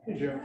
Hey, Joe.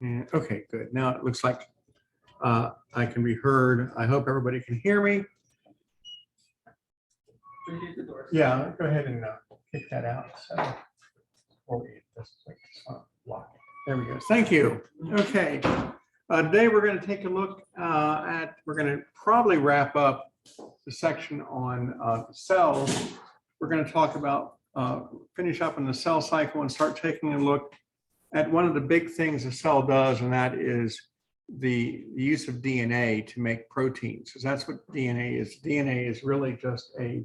And, okay, good. Now it looks like I can be heard. I hope everybody can hear me. Yeah, go ahead and kick that out. So before we just lock it. There we go. Thank you. Okay. Today we're going to take a look at, we're going to probably wrap up the section on the cells. We're going to talk about, finish up in the cell cycle and start taking a look at one of the big things a cell does, and that is the use of DNA to make proteins. Because that's what DNA is. DNA is really just a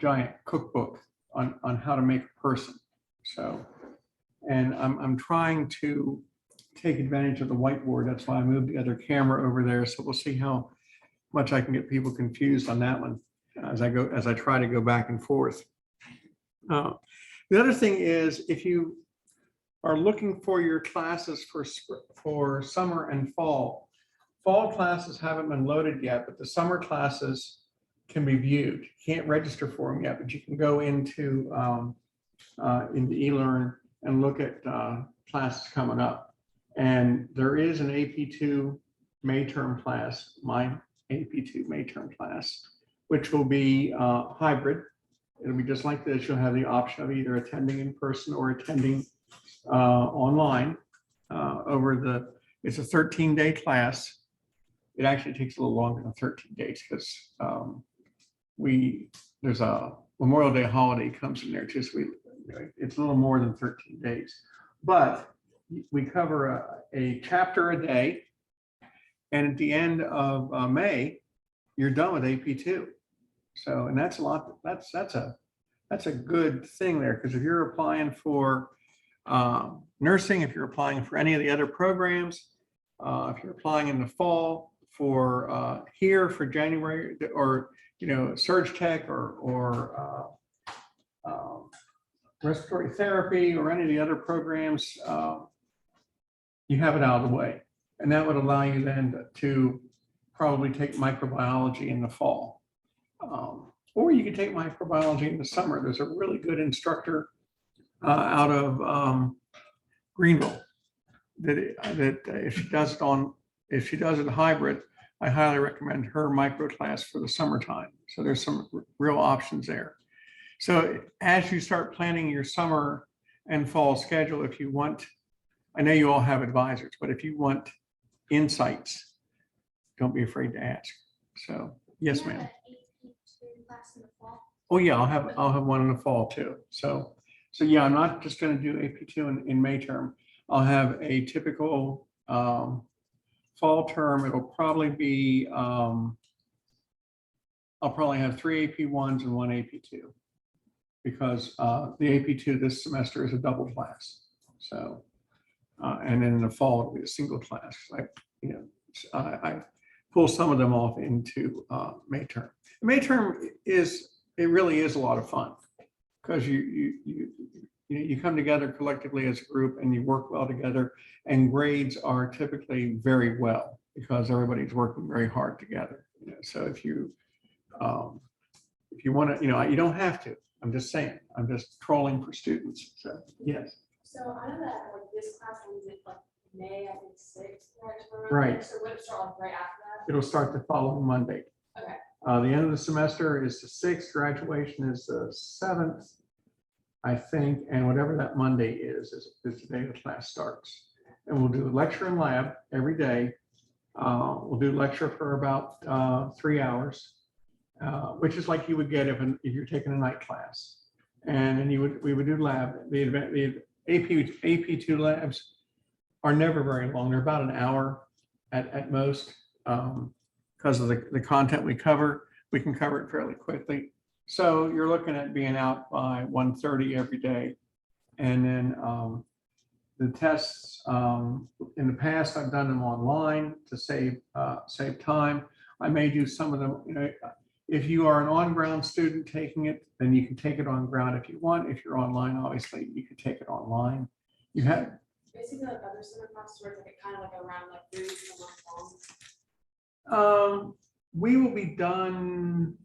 giant cookbook on how to make a person. So, and I'm trying to take advantage of the whiteboard. That's why I moved the other camera over there. So we'll see how much I can get people confused on that one as I try to go back and forth. The other thing is, if you are looking for your classes for summer and fall classes haven't been loaded yet, but the summer classes can be viewed. You can't register for them yet, but you can go into eLearn and look at classes coming up. And there is an AP2 May term class, my AP2 May term class, which will be hybrid. It'll be just like this. You'll have the option of either attending in person or attending online it's a 13-day class. It actually takes a little longer than 13 days because there's a Memorial Day holiday comes in there too. So it's a little more than 13 days, but we cover a chapter a day. And at the end of May, you're done with AP2. So, and that's a lot. That's a good thing there, because if you're applying for nursing, if you're applying for any of the other programs, if you're applying in the fall for here for January, or surge tech or respiratory therapy or any of the other programs, you have it out of the way. And that would allow you then to probably take microbiology in the fall. Or you can take microbiology in the summer. There's a really good instructor out of Greenville that if she does it hybrid, I highly recommend her micro class for the summertime. So there's some real options there. So as you start planning your summer and fall schedule, if you want, I know you all have advisors, but if you want insights, don't be afraid to ask. So yes, ma'am. Oh yeah, I'll have one in the fall too. So yeah, I'm not just going to do AP2 in May term. I'll have a typical fall term. It'll probably be I'll probably have 3 AP1s and 1 AP2, because the AP2 this semester is a double class. So and then in the fall it'll be a single class. I pull some of them off into May term. May term really is a lot of fun, because you come together collectively as a group and you work well together, and grades are typically very well because everybody's working very hard together. So if you want to, you don't have to. I'm just saying. I'm just trolling for students. So yes. So I know that this class ends in May, I think 6th, right? So would it start right after that? It'll start the following Monday. Okay. The end of the semester is the 6th. Graduation is the 7th, I think, and whatever that Monday is the day the class starts. And we'll do a lecture and lab every day. We'll do lecture for about 3 hours, which is like you would get if you're taking a night class. And then we would do lab. The AP2 labs are never very long. They're about an hour at most, because of the content we cover. We can cover it fairly quickly. So you're looking at being out by 1:30 every day. And then the tests, in the past, I've done them online to save time. I may do some of them, if you are an on-ground student taking it, then you can take it on ground if you want. If you're online, obviously, you can take it online. You have basically like other summer classes where it's kind of like around 3 weeks a month long. We will be done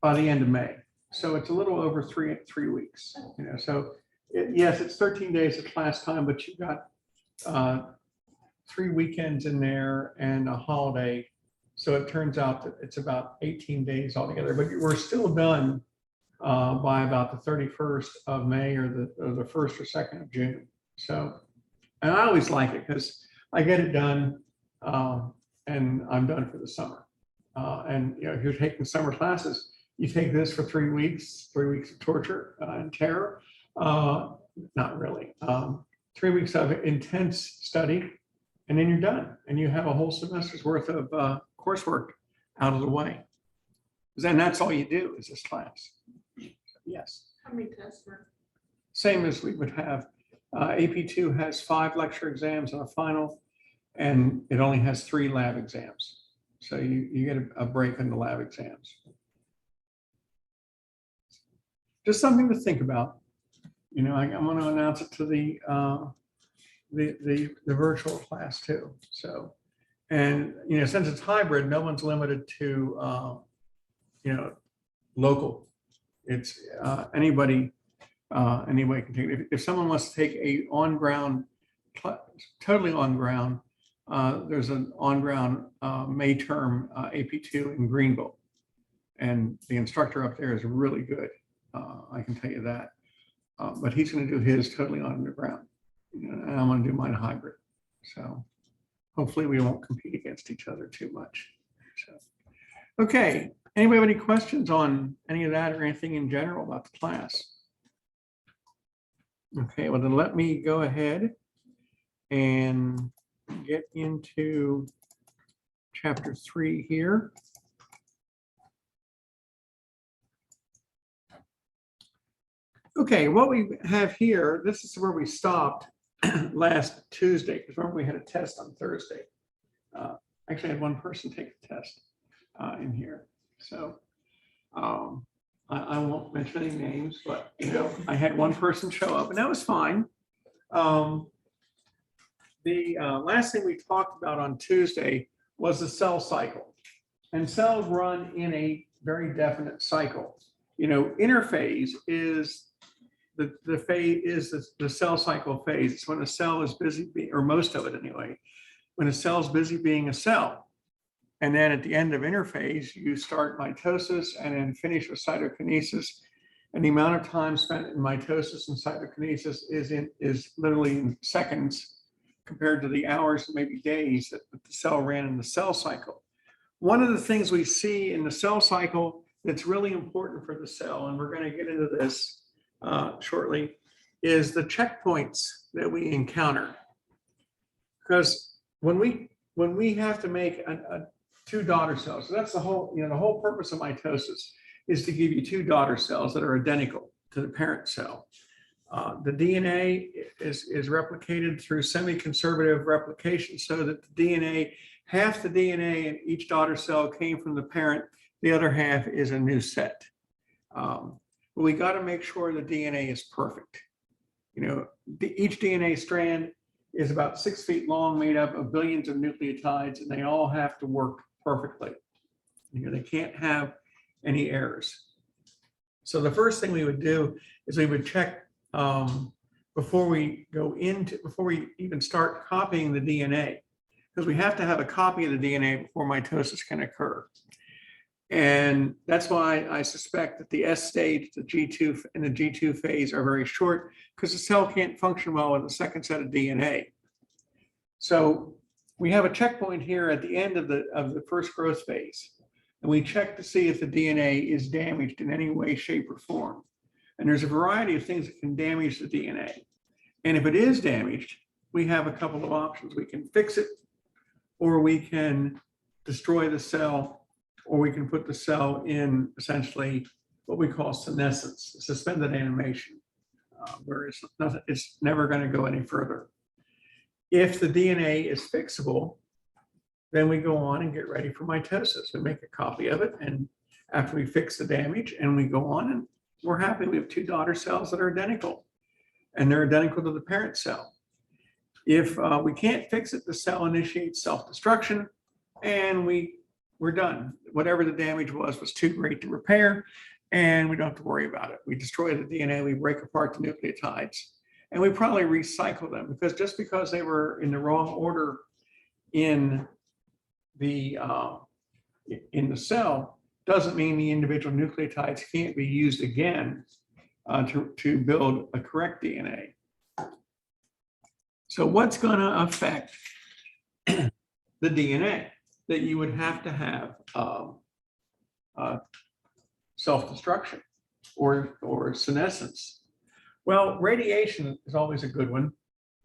by the end of May. So it's a little over three weeks, So yes, it's 13 days of class time, but you've got 3 weekends in there and a holiday. So it turns out that it's about 18 days altogether, but we're still done by about the 31st of May or the 1st or 2nd of June. So, and I always like it because I get it done and I'm done for the summer. And you know, if you're taking summer classes, you take this for 3 weeks, 3 weeks of torture and terror. Not really. 3 weeks of intense study, and then you're done, and you have a whole semester's worth of coursework out of the way. And that's all you do is this class. Yes. How many tests were? Same as we would have. AP2 has 5 lecture exams and a final, and it only has 3 lab exams. So you get a break in the lab exams. Just something to think about. You know, I'm going to announce it to the virtual class too. So, and you know, since it's hybrid, no one's limited to you know, local. It's anybody can take it. If someone wants to take a on-ground, totally on-ground, there's an on-ground May term AP2 in Greenville, and the instructor up there is really good. I can tell you that. But he's going to do his totally on the ground, you know, and I'm going to do mine hybrid. So hopefully we won't compete against each other too much. So, okay. Anybody have any questions on any of that or anything in general about the class? Okay, well then let me go ahead and get into chapter 3 here. Okay, what we have here, this is where we stopped last Tuesday, because remember we had a test on Thursday. Actually, I had one person take the test in here. So I won't mention any names, but you know, I had one person show up and that was fine. The last thing we talked about on Tuesday was the cell cycle. And cells run in a very definite cycle. You know, interphase is the phase is the cell cycle phase. It's when a cell is busy being, or most of it anyway, when a cell is busy being a cell. And then at the end of interphase, you start mitosis and then finish with cytokinesis. And the amount of time spent in mitosis and cytokinesis is literally in seconds compared to the hours, maybe days that the cell ran in the cell cycle. One of the things we see in the cell cycle that's really important for the cell, and we're going to get into this shortly, is the checkpoints that we encounter. Because when we have to make two daughter cells, so that's the whole, you know, the whole purpose of mitosis is to give you 2 daughter cells that are identical to the parent cell. The DNA is replicated through semi-conservative replication, so that the DNA, half the DNA in each daughter cell came from the parent, the other half is a new set. But we got to make sure the DNA is perfect. You know, each DNA strand is about 6 feet long, made up of billions of nucleotides, and they all have to work perfectly. You know, they can't have any errors. So the first thing we would do is we would check before we even start copying the DNA, because we have to have a copy of the DNA before mitosis can occur. And that's why I suspect that the S stage, the G2 and the G2 phase are very short, because the cell can't function well with a second set of DNA. So we have a checkpoint here at the end of the first growth phase. And we check to see if the DNA is damaged in any way, shape, or form. And there's a variety of things that can damage the DNA. And if it is damaged, we have a couple of options. We can fix it, or we can destroy the cell, or we can put the cell in essentially what we call senescence, suspended animation, where it's never going to go any further. If the DNA is fixable, then we go on and get ready for mitosis. We make a copy of it, and after we fix the damage, and we go on, and we're happy. We have 2 daughter cells that are identical, and they're identical to the parent cell. If we can't fix it, the cell initiates self-destruction, and we're done. Whatever the damage was too great to repair, and we don't have to worry about it. We destroy the DNA, we break apart the nucleotides, And we probably recycle them because just because they were in the wrong order in the cell doesn't mean the individual nucleotides can't be used again to build a correct DNA. So what's going to affect the DNA that you would have to have self-destruction or senescence? Well, radiation is always a good one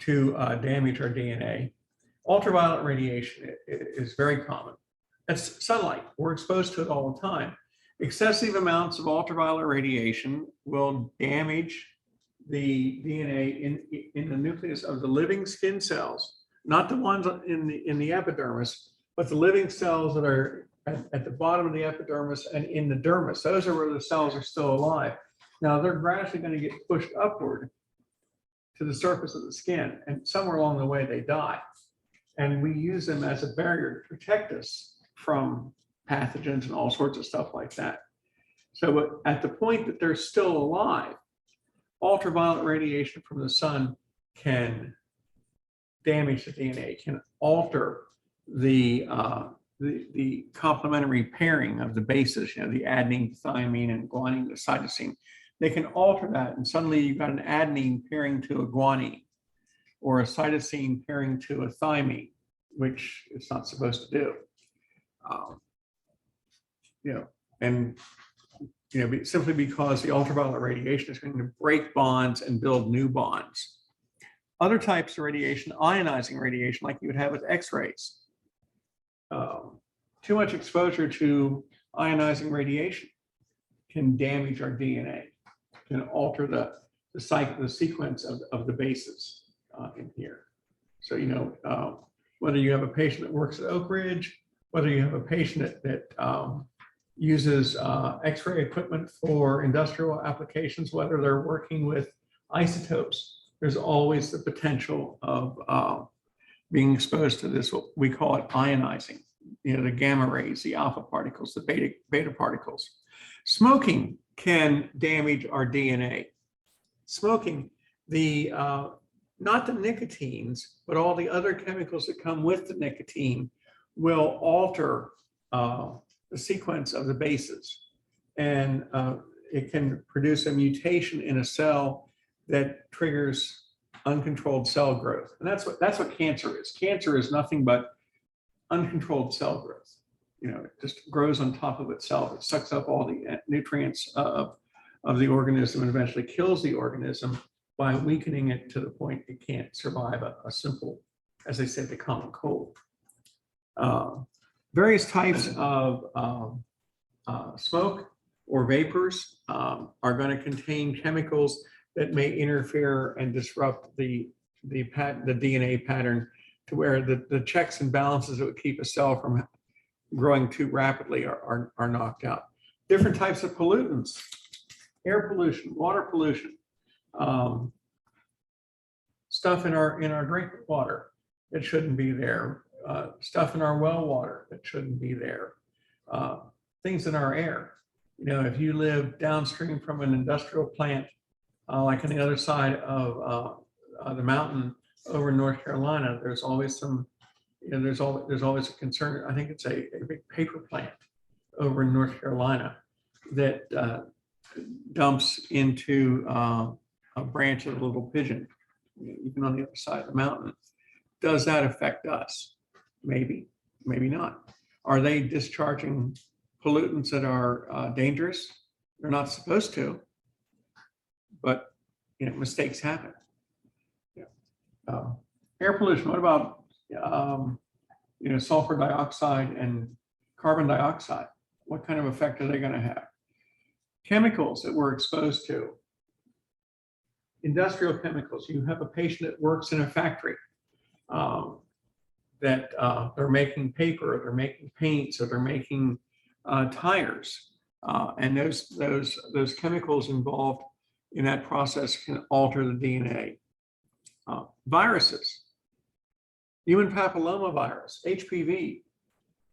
to damage our DNA. Ultraviolet radiation is very common. That's sunlight. We're exposed to it all the time. Excessive amounts of ultraviolet radiation will damage the DNA in the nucleus of the living skin cells, not the ones in the epidermis, but the living cells that are at the bottom of the epidermis and in the dermis. Those are where the cells are still alive. Now they're gradually going to get pushed upward to the surface of the skin, and somewhere along the way they die. And we use them as a barrier to protect us from pathogens and all sorts of stuff like that. So at the point that they're still alive, ultraviolet radiation from the sun can damage the DNA, can alter the complementary pairing of the bases, you know, the adenine, thymine, and guanine, the cytosine. They can alter that, and suddenly you've got an adenine pairing to a guanine, or a cytosine pairing to a thymine, which it's not supposed to do. You know, and you know, simply because the ultraviolet radiation is going to break bonds and build new bonds. Other types of radiation, ionizing radiation, like you would have with X-rays. Too much exposure to ionizing radiation can damage our DNA, can alter the sequence of the bases in here. So, you know, whether you have a patient that works at Oak Ridge, whether you have a patient that uses X-ray equipment for industrial applications, whether they're working with isotopes, there's always the potential of being exposed to this, what we call it ionizing, you know, the gamma rays, the alpha particles, the beta particles. Smoking can damage our DNA. Smoking, not the nicotines, but all the other chemicals that come with the nicotine will alter the sequence of the bases. And it can produce a mutation in a cell that triggers uncontrolled cell growth. And that's what cancer is. Cancer is nothing but uncontrolled cell growth. You know, it just grows on top of itself. It sucks up all the nutrients of the organism and eventually kills the organism by weakening it to the point it can't survive a simple, as they said, the common cold. Various types of smoke or vapors are going to contain chemicals that may interfere and disrupt the DNA pattern to where the checks and balances that would keep a cell from growing too rapidly are knocked out. Different types of pollutants, air pollution, water pollution, stuff in our drinking water that shouldn't be there, stuff in our well water that shouldn't be there, things in our air. You know, if you live downstream from an industrial plant, like on the other side of the mountain over in North Carolina, there's always some, you know, there's always a concern. I think it's a big paper plant over in North Carolina that dumps into a branch of the Little Pigeon, even on the other side of the mountain. Does that affect us? Maybe, maybe not. Are they discharging pollutants that are dangerous? They're not supposed to, but you know, mistakes happen. Yeah. Air pollution. What about you know, sulfur dioxide and carbon dioxide? What kind of effect are they going to have? Chemicals that we're exposed to. Industrial chemicals. You have a patient that works in a factory that they're making paper, or they're making paints, or they're making tires, and those chemicals involved in that process can alter the DNA. Viruses. Human papillomavirus, HPV,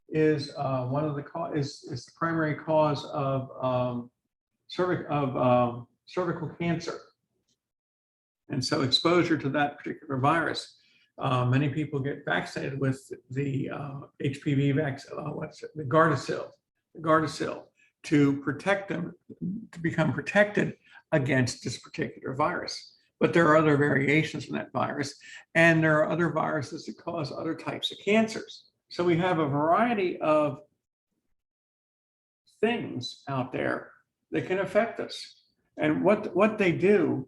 is one of the is the primary cause of cervical cancer. And so exposure to that particular virus, many people get vaccinated with the HPV vaccine, the Gardasil, to protect them, to become protected against this particular virus. But there are other variations in that virus, and there are other viruses that cause other types of cancers. So we have a variety of things out there that can affect us. And what they do,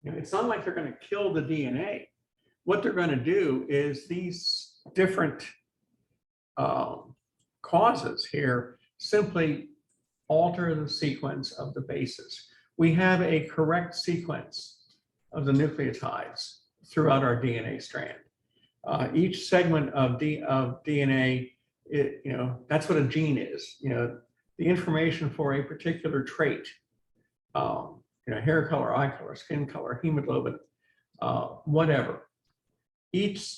it's not like they're going to kill the DNA. What they're going to do is these different causes here simply alter the sequence of the bases. We have a correct sequence of the nucleotides throughout our DNA strand. Each segment of DNA, that's what a gene is. The information for a particular trait, hair color, eye color, skin color, hemoglobin, whatever. Each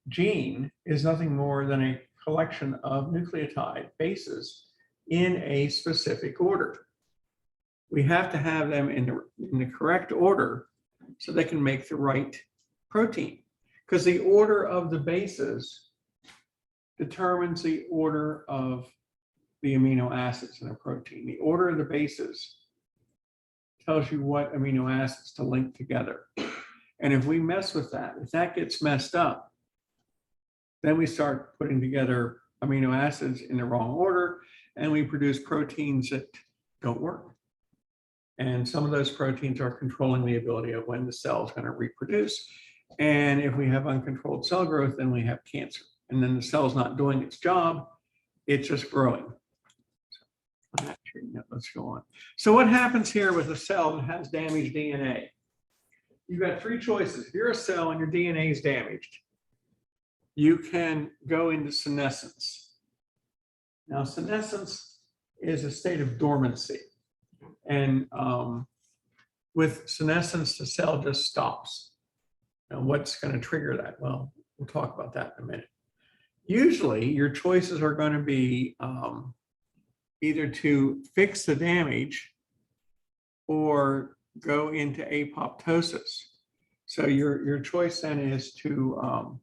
gene is nothing more than a collection of nucleotide bases in a specific order. We have to have them in the correct order so they can make the right protein, because the order of the bases determines the order of the amino acids in a protein. The order of the bases tells you what amino acids to link together. And if we mess with that, if that gets messed up, then we start putting together amino acids in the wrong order, and we produce proteins that don't work. And some of those proteins are controlling the ability of when the cell is going to reproduce. And if we have uncontrolled cell growth, then we have cancer. And then the cell's not doing its job, it's just growing. Let's go on. So what happens here with a cell that has damaged DNA? You've got three choices. If you're a cell and your DNA is damaged, you can go into senescence. Now, senescence is a state of dormancy. And with senescence, the cell just stops. Now, what's going to trigger that? Well, we'll talk about that in a minute. Usually, your choices are going to be either to fix the damage or go into apoptosis. So your choice then is to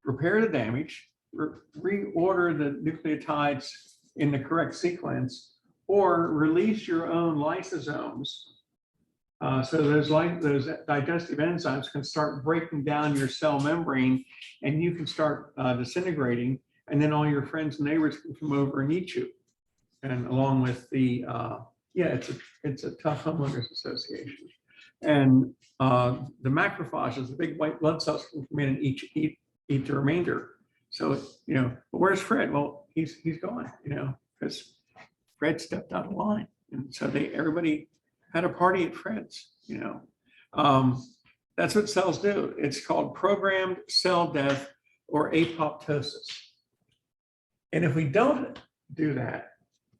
repair the damage, reorder the nucleotides in the correct sequence, or release your own lysosomes. So those digestive enzymes can start breaking down your cell membrane, and you can start disintegrating, and then all your friends and neighbors can come over and eat you. And along with the, it's a tough homeowners association. And the macrophages, the big white blood cells, can come in and eat the remainder. So, but where's Fred? Well, he's gone, because Fred stepped out of line. And so everybody had a party at Fred's, That's what cells do. It's called programmed cell death or apoptosis. And if we don't do that,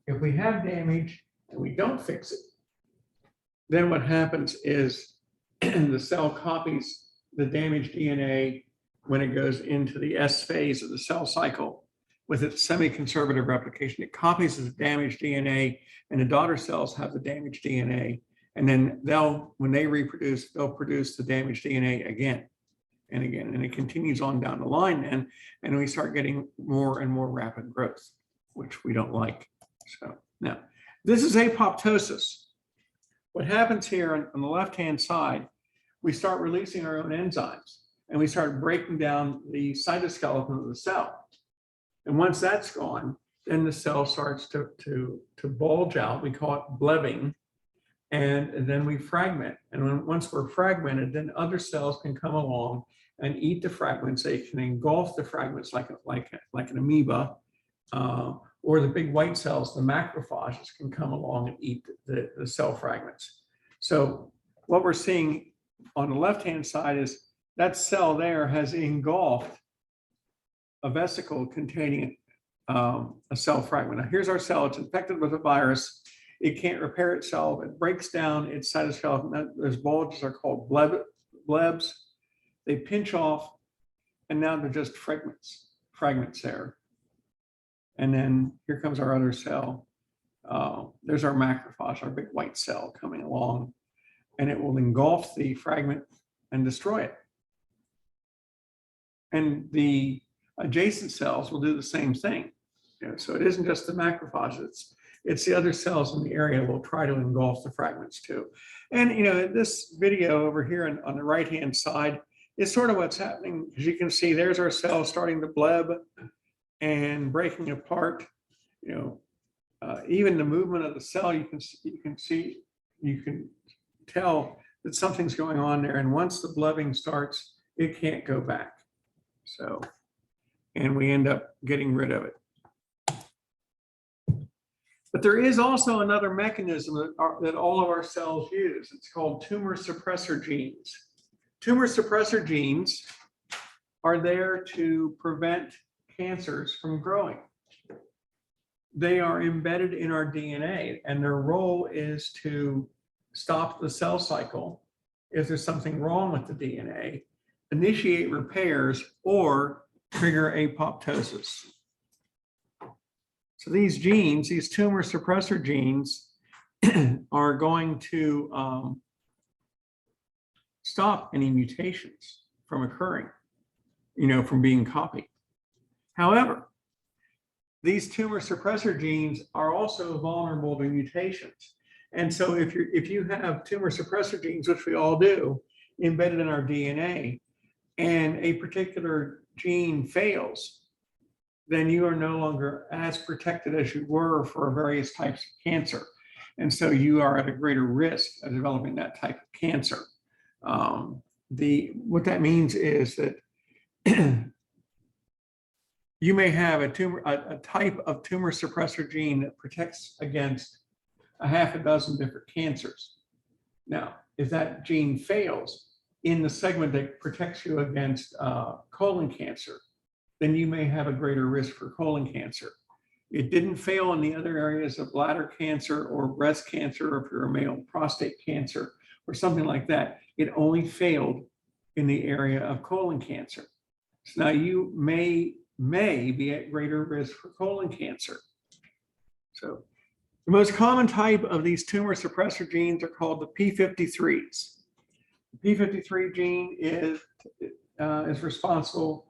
if we have damage and we don't fix it, then what happens is the cell copies the damaged DNA when it goes into the S phase of the cell cycle with its semi-conservative replication. It copies the damaged DNA, and the daughter cells have the damaged DNA. And then when they reproduce, they'll produce the damaged DNA again and again. And it continues on down the line then, and we start getting more and more rapid growth, which we don't like. So now, this is apoptosis. What happens here on the left-hand side, we start releasing our own enzymes, and we start breaking down the cytoskeleton of the cell. And once that's gone, then the cell starts to bulge out. We call it blebbing. And then we fragment. And once we're fragmented, then other cells can come along and eat the fragments. They can engulf the fragments like an amoeba, or the big white cells, the macrophages, can come along and eat the cell fragments. So what we're seeing on the left-hand side is that cell there has engulfed a vesicle containing a cell fragment. Now here's our cell. It's infected with a virus. It can't repair itself. It breaks down its cytoskeleton. Those bulges are called blebs. They pinch off, and now they're just fragments there. And then here comes our other cell. There's our macrophage, our big white cell coming along. and it will engulf the fragment and destroy it. And the adjacent cells will do the same thing. So it isn't just the macrophages, it's the other cells in the area will try to engulf the fragments too. And this video over here on the right-hand side is sort of what's happening. As you can see, there's our cells starting to bleb and breaking apart. Even the movement of the cell, you can tell that something's going on there. And once the blebbing starts, it can't go back. So, and we end up getting rid of it. But there is also another mechanism that all of our cells use. It's called tumor suppressor genes. Tumor suppressor genes are there to prevent cancers from growing. They are embedded in our DNA, and their role is to stop the cell cycle if there's something wrong with the DNA, initiate repairs, or trigger apoptosis. So these genes, these tumor suppressor genes, are going to stop any mutations from occurring, from being copied. However, these tumor suppressor genes are also vulnerable to mutations. And so if you have tumor suppressor genes, which we all do, embedded in our DNA, and a particular gene fails, then you are no longer as protected as you were for various types of cancer. And so you are at a greater risk of developing that type of cancer. What that means is that you may have a type of tumor suppressor gene that protects against a half a dozen different cancers. Now, if that gene fails in the segment that protects you against colon cancer, then you may have a greater risk for colon cancer. It didn't fail in the other areas of bladder cancer or breast cancer, or if you're a male, prostate cancer or something like that. It only failed in the area of colon cancer. So now you may be at greater risk for colon cancer. So the most common type of these tumor suppressor genes are called the P53s. The P53 gene is responsible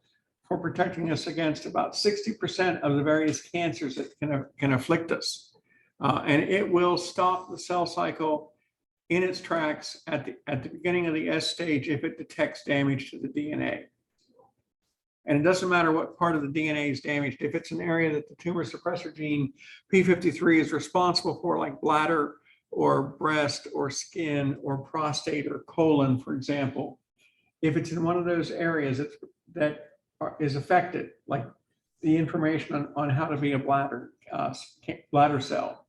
for protecting us against about 60% of the various cancers that can afflict us. And it will stop the cell cycle in its tracks at the beginning of the S stage if it detects damage to the DNA. And it doesn't matter what part of the DNA is damaged. If it's an area that the tumor suppressor gene P53 is responsible for, like bladder or breast or skin or prostate or colon, for example, if it's in one of those areas that is affected, like the information on how to be a bladder cell,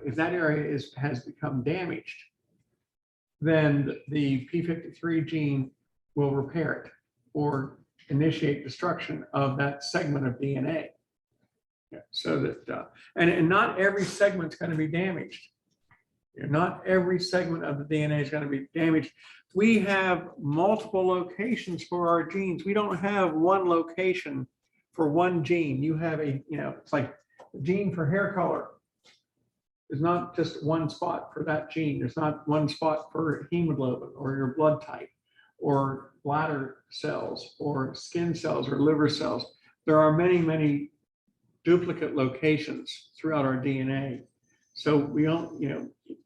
if that area has become damaged, then the P53 gene will repair it or initiate destruction of that segment of DNA. So that, and not every segment's going to be damaged. Not every segment of the DNA is going to be damaged. We have multiple locations for our genes. We don't have one location for one gene. You have it's like the gene for hair color. There's not just one spot for that gene. There's not one spot for hemoglobin or your blood type or bladder cells or skin cells or liver cells. There are many, many duplicate locations throughout our DNA. So we don't,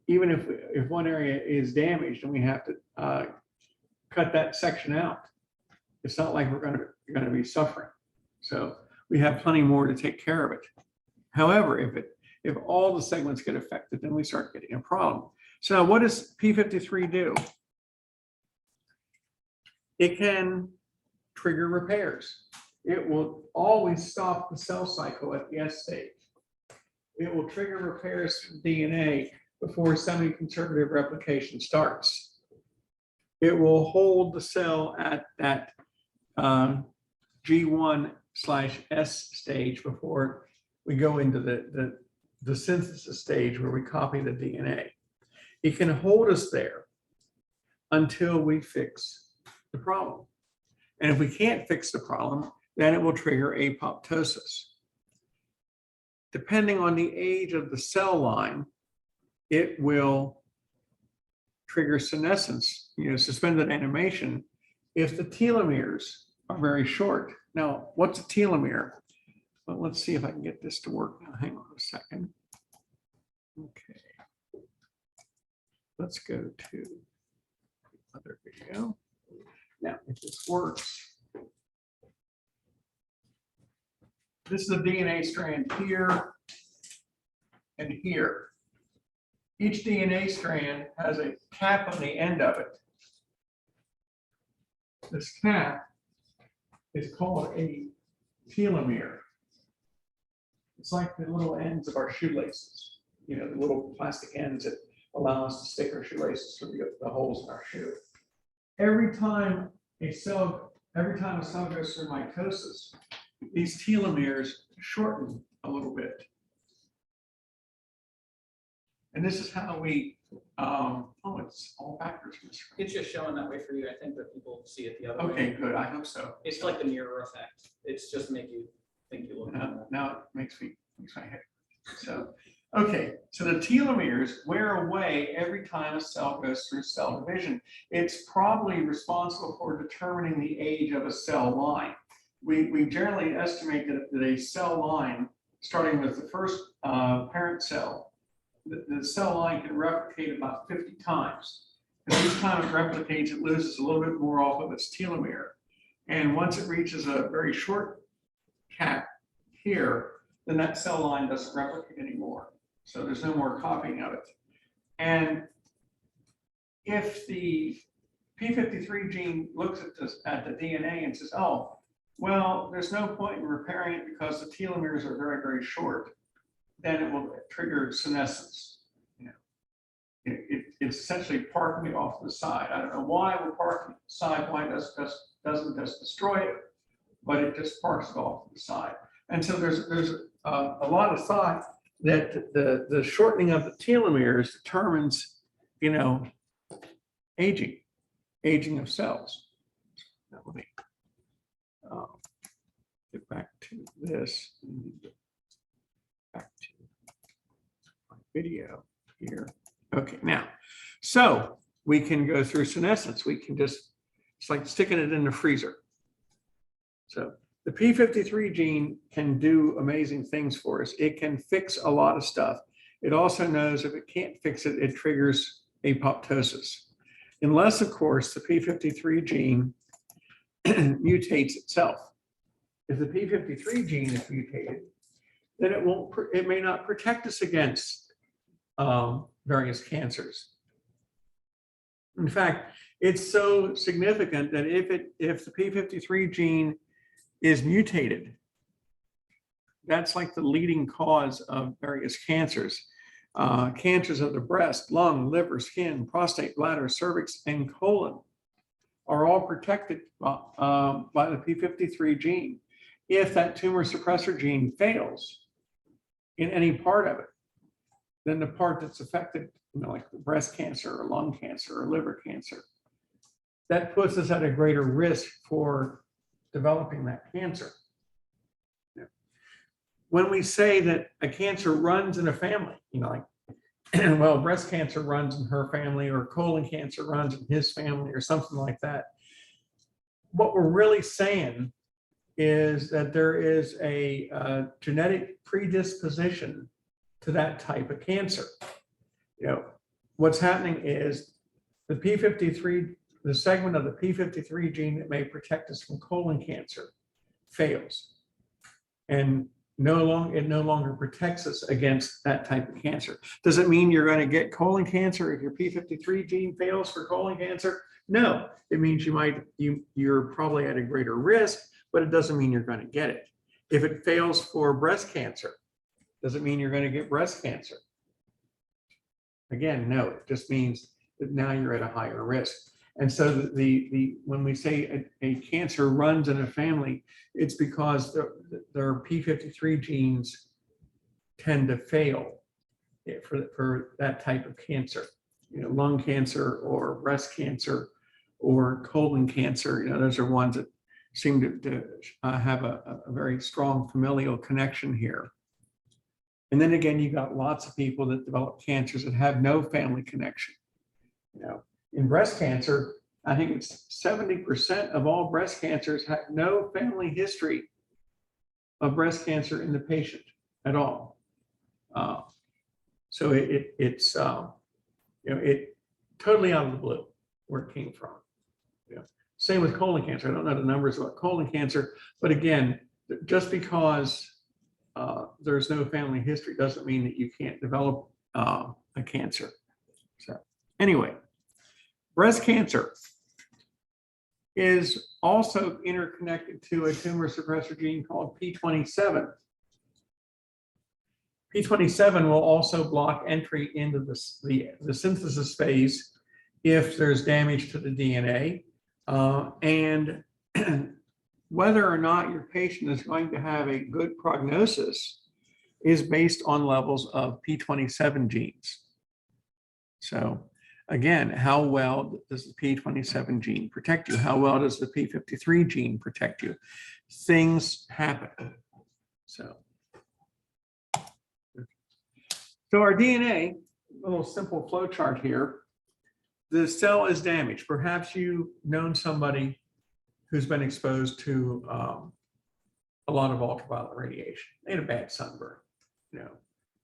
even if one area is damaged and we have to cut that section out, it's not like we're going to be suffering. So we have plenty more to take care of it. However, if all the segments get affected, then we start getting a problem. So what does P53 do? It can trigger repairs. It will always stop the cell cycle at the S stage. It will trigger repairs to the DNA before semi-conservative replication starts. It will hold the cell at that G1/S stage before we go into the synthesis stage where we copy the DNA. It can hold us there until we fix the problem. And if we can't fix the problem, then it will trigger apoptosis. Depending on the age of the cell line, it will trigger senescence, suspended animation, if the telomeres are very short. Now, what's a telomere? Well, let's see if I can get this to work now. Hang on a second. Okay. Let's go to other video. Now, if this works, this is a DNA strand here and here. Each DNA strand has a cap on the end of it. This cap is called a telomere. It's like the little ends of our shoelaces, the little plastic ends that allow us to stick our shoelaces through the holes in our shoe. Every time a cell goes through mitosis, these telomeres shorten a little bit. And this is how we, it's all backwards. It's just showing that way for you. I think that people see it the other way. Okay, good. I hope so. It's like the mirror effect. It's just make you think you look normal. Now it makes my head. So, okay, so the telomeres wear away every time a cell goes through cell division. It's probably responsible for determining the age of a cell line. We generally estimate that a cell line, starting with the first parent cell, the cell line can replicate about 50 times. And each time it replicates, it loses a little bit more off of its telomere. And once it reaches a very short cap here, then that cell line doesn't replicate anymore. So there's no more copying of it. And if the P53 gene looks at the DNA and says, oh, well, there's no point in repairing it because the telomeres are very, very short, then it will trigger senescence. It's essentially parking it off to the side. I don't know why we're parking it to the side, why it doesn't just destroy it, but it just parks it off to the side. And so there's a lot of thought that the shortening of the telomeres determines, aging of cells. Now, let me get back to this. Back to my video here. Okay, now, so we can go through senescence. We can it's like sticking it in the freezer. So the P53 gene can do amazing things for us. It can fix a lot of stuff. It also knows if it can't fix it, it triggers apoptosis. Unless, of course, the P53 gene mutates itself. If the P53 gene is mutated, then it may not protect us against various cancers. In fact, it's so significant that if the P53 gene is mutated, that's like the leading cause of various cancers. Cancers of the breast, lung, liver, skin, prostate, bladder, cervix, and colon are all protected by the P53 gene. If that tumor suppressor gene fails in any part of it, then the part that's affected, like breast cancer or lung cancer or liver cancer, that puts us at a greater risk for developing that cancer. When we say that a cancer runs in a family, well, breast cancer runs in her family, or colon cancer runs in his family, or something like that, what we're really saying is that there is a genetic predisposition to that type of cancer. What's happening is the P53, the segment of the P53 gene that may protect us from colon cancer fails. And it no longer protects us against that type of cancer. Does it mean you're going to get colon cancer if your P53 gene fails for colon cancer? No, it means you're probably at a greater risk, but it doesn't mean you're going to get it. If it fails for breast cancer, does it mean you're going to get breast cancer? Again, no, it just means that now you're at a higher risk. And so when we say a cancer runs in a family, it's because their P53 genes tend to fail for that type of cancer. Lung cancer or breast cancer or colon cancer, those are ones that seem to have a very strong familial connection here. And then again, you got lots of people that develop cancers that have no family connection. You know, in breast cancer, I think it's 70% of all breast cancers have no family history of breast cancer in the patient at all. So it's you know, it totally out of the blue where it came from. You know, same with colon cancer. I don't know the numbers about colon cancer, but again, just because there's no family history doesn't mean that you can't develop a cancer. So anyway, breast cancer is also interconnected to a tumor suppressor gene called P27. P27 will also block entry into the synthesis phase if there's damage to the DNA. And whether or not your patient is going to have a good prognosis is based on levels of P27 genes. So again, how well does the P27 gene protect you? How well does the P53 gene protect you? Things happen. So our DNA, a little simple flow chart here. The cell is damaged. Perhaps you've known somebody who's been exposed to a lot of ultraviolet radiation. They had a bad sunburn. You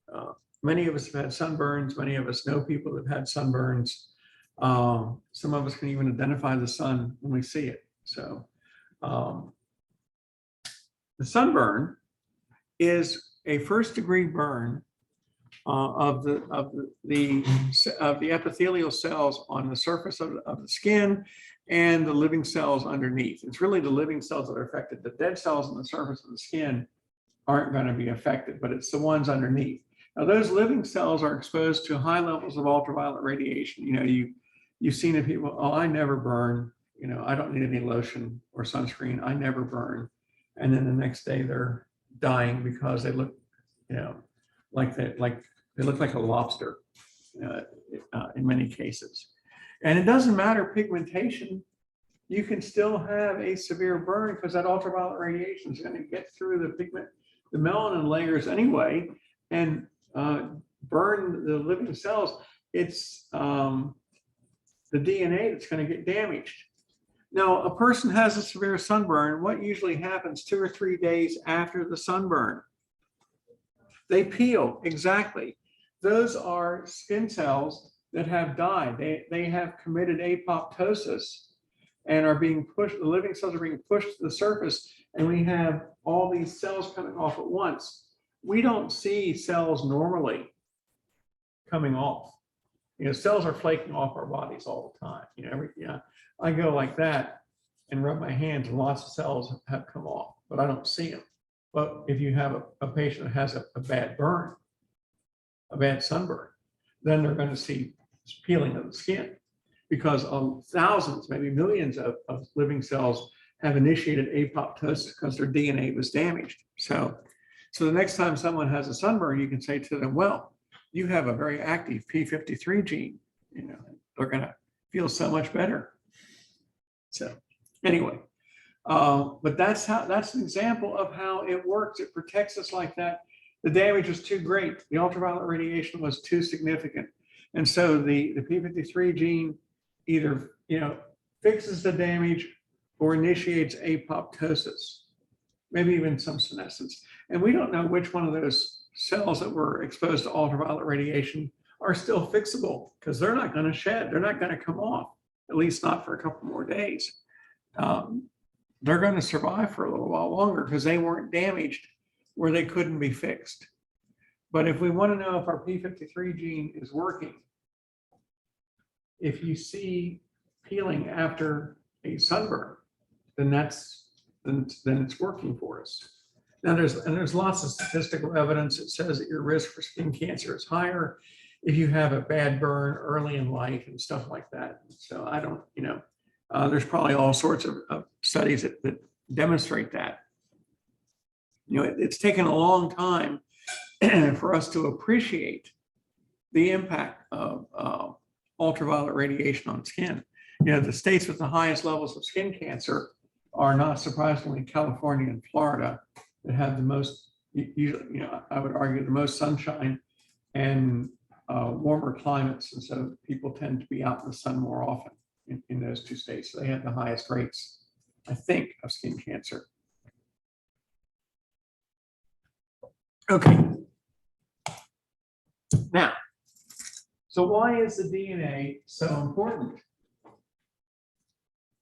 know, many of us have had sunburns. Many of us know people that have had sunburns. Some of us can even identify the sun when we see it. So the sunburn is a first-degree burn of the epithelial cells on the surface of the skin and the living cells underneath. It's really the living cells that are affected. The dead cells on the surface of the skin aren't going to be affected, but it's the ones underneath. Now, those living cells are exposed to high levels of ultraviolet radiation. You know, you've seen it, people, oh, I never burn. You know, I don't need any lotion or sunscreen. I never burn. And then the next day they're dying because they look, you know, like they look like a lobster in many cases. And it doesn't matter pigmentation. You can still have a severe burn because that ultraviolet radiation is going to get through the melanin layers anyway, and burn the living cells. It's the DNA that's going to get damaged. Now, a person has a severe sunburn. What usually happens 2 or 3 days after the sunburn? They peel, exactly. Those are skin cells that have died. They have committed apoptosis and are being pushed, the living cells are being pushed to the surface, and we have all these cells coming off at once. We don't see cells normally coming off. You know, cells are flaking off our bodies all the time. You know, I go like that and rub my hands and lots of cells have come off, but I don't see them. But if you have a patient that has a bad burn, a bad sunburn, then they're going to see peeling of the skin because thousands, maybe millions of living cells have initiated apoptosis because their DNA was damaged. So the next time someone has a sunburn, you can say to them, well, you have a very active P53 gene. You know, they're going to feel so much better. So anyway, but that's an example of how it works. It protects us like that. The damage was too great. The ultraviolet radiation was too significant. And so the P53 gene either, you know, fixes the damage or initiates apoptosis, maybe even some senescence. And we don't know which one of those cells that were exposed to ultraviolet radiation are still fixable because they're not going to shed. They're not going to come off, at least not for a couple more days. They're going to survive for a little while longer because they weren't damaged where they couldn't be fixed. But if we want to know if our P53 gene is working, if you see peeling after a sunburn, then it's working for us. Now there's lots of statistical evidence that says that your risk for skin cancer is higher if you have a bad burn early in life and stuff like that. So I don't, you know, there's probably all sorts of studies that demonstrate that. You know, it's taken a long time for us to appreciate the impact of ultraviolet radiation on skin. You know, the states with the highest levels of skin cancer are, not surprisingly, California and Florida, that have the most, usually, you know, I would argue the most sunshine and warmer climates, and so people tend to be out in the sun more often in those two states. So they have the highest rates, I think, of skin cancer. Okay. Now, so why is the DNA so important?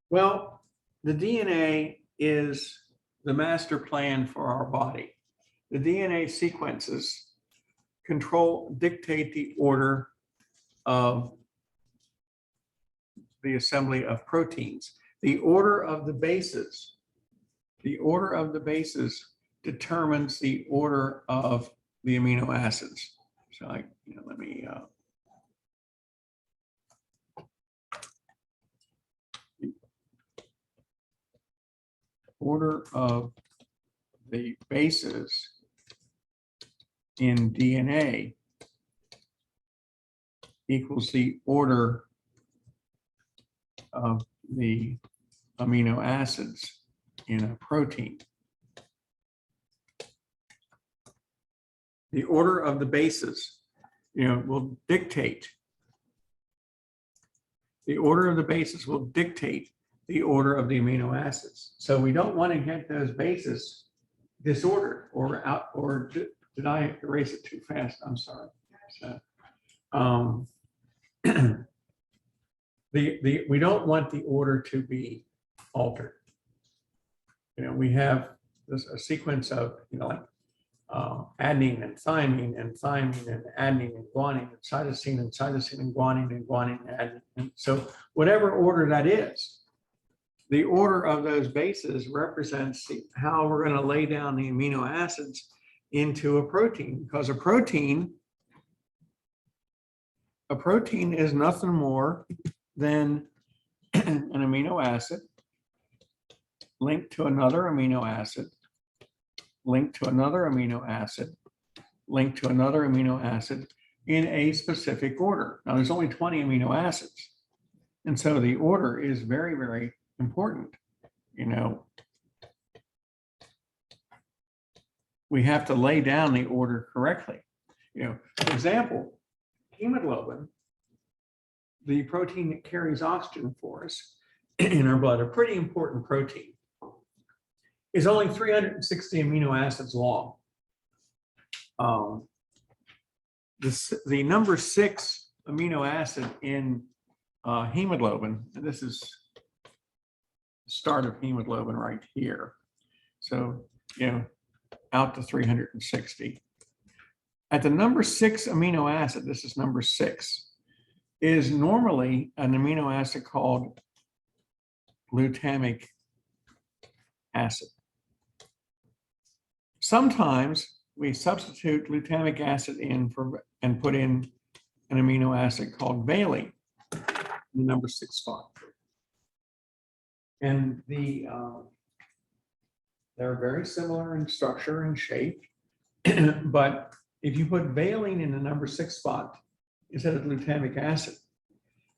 Well, the DNA is the master plan for our body. The DNA sequences dictate the order of the assembly of proteins. The order of the bases determines the order of the amino acids. So let me order of the bases in DNA equals the order of the amino acids in a protein. The order of the bases, will dictate. The order of the bases will dictate the order of the amino acids. So we don't want to get those bases disordered or did I erase it too fast? I'm sorry. So, we don't want the order to be altered. We have a sequence of, like adenine and thymine and adenine and guanine and cytosine and guanine and adenine. And so whatever order that is, the order of those bases represents how we're going to lay down the amino acids into a protein, because a protein is nothing more than an amino acid linked to another amino acid, linked to another amino acid, linked to another amino acid in a specific order. Now, there's only 20 amino acids. And so the order is very, very important. We have to lay down the order correctly. For example, hemoglobin, the protein that carries oxygen for us in our blood, a pretty important protein, is only 360 amino acids long. The number 6 amino acid in hemoglobin, and this is the start of hemoglobin right here. So, out to 360. At the number 6 amino acid, this is number 6, is normally an amino acid called glutamic acid. Sometimes we substitute glutamic acid in and put in an amino acid called valine, the number 6 spot. And they're very similar in structure and shape, but if you put valine in the number 6 spot instead of glutamic acid,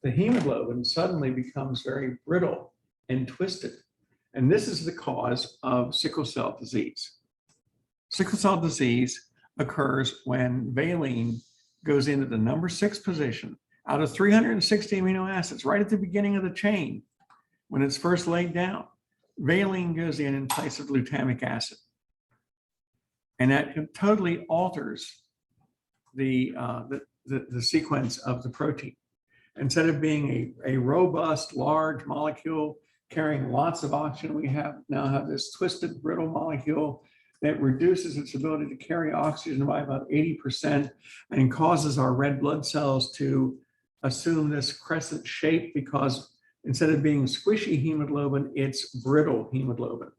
the hemoglobin suddenly becomes very brittle and twisted. And this is the cause of sickle cell disease. Sickle cell disease occurs when valine goes into the number 6 position out of 360 amino acids, right at the beginning of the chain, when it's first laid down. Valine goes in place of glutamic acid. And that totally alters the sequence of the protein. Instead of being a robust, large molecule carrying lots of oxygen, we now have this twisted, brittle molecule that reduces its ability to carry oxygen by about 80% and causes our red blood cells to assume this crescent shape, because instead of being squishy hemoglobin, it's brittle hemoglobin.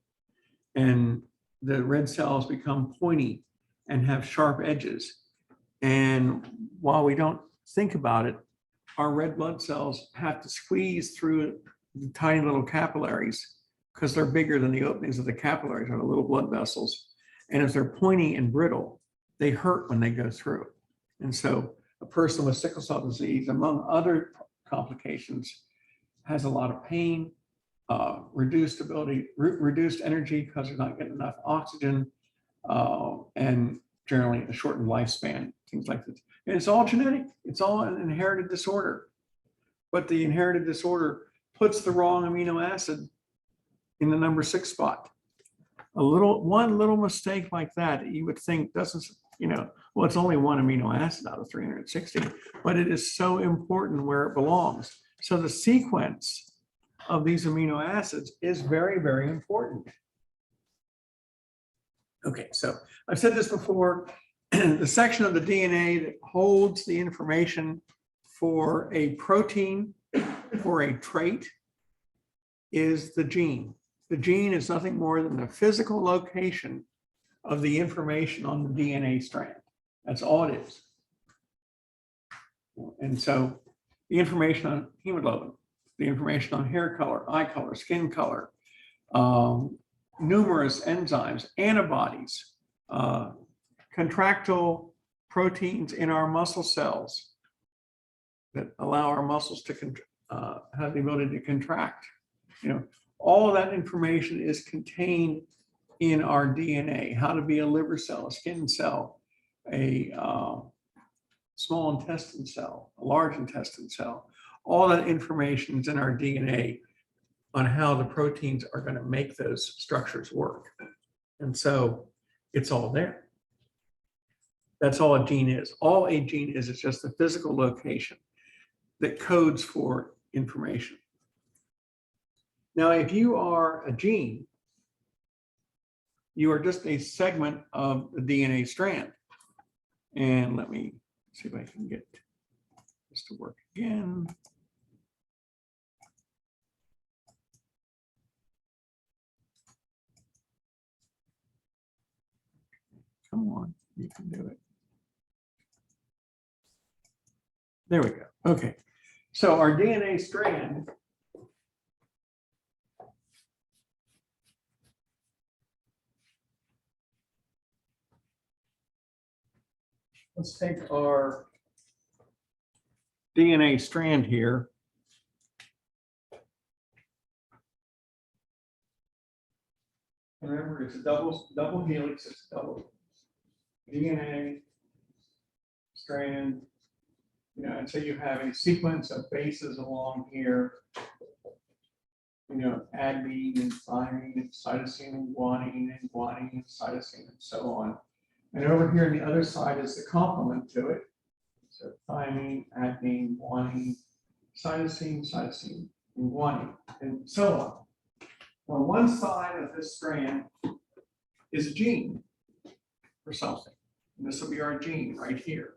And the red cells become pointy and have sharp edges. And while we don't think about it, our red blood cells have to squeeze through the tiny little capillaries because they're bigger than the openings of the capillaries or the little blood vessels. And if they're pointy and brittle, they hurt when they go through. And so a person with sickle cell disease, among other complications, has a lot of pain, reduced energy because they're not getting enough oxygen, and generally a shortened lifespan things like this. And it's all genetic. It's all an inherited disorder. But the inherited disorder puts the wrong amino acid in the number 6 spot. One little mistake like that, you would think doesn't, well, it's only one amino acid out of 360, but it is so important where it belongs. So the sequence of these amino acids is very, very important. Okay, so I've said this before, the section of the DNA that holds the information for a protein, for a trait, is the gene. The gene is nothing more than the physical location of the information on the DNA strand. That's all it is. And so the information on hemoglobin, the information on hair color, eye color, skin color, numerous enzymes, antibodies, contractile proteins in our muscle cells that allow our muscles to have the ability to contract. All of that information is contained in our DNA. How to be a liver cell, a skin cell, a small intestine cell, a large intestine cell. All that information is in our DNA on how the proteins are going to make those structures work. And so it's all there. That's all a gene is. All a gene is just the physical location that codes for information. Now, if you are a gene, you are just a segment of the DNA strand. And let me see if I can get this to work again. Come on, you can do it. There we go. Okay. So our DNA strand let's take our DNA strand here. Remember, it's a double helix, it's double DNA strand. And so you have a sequence of bases along here. Adenine and thymine and cytosine and guanine and cytosine and so on. And over here on the other side is the complement to it. So thymine, adenine, guanine, cytosine, and guanine, and so on. On one side of this strand is a gene for something. And this will be our gene right here.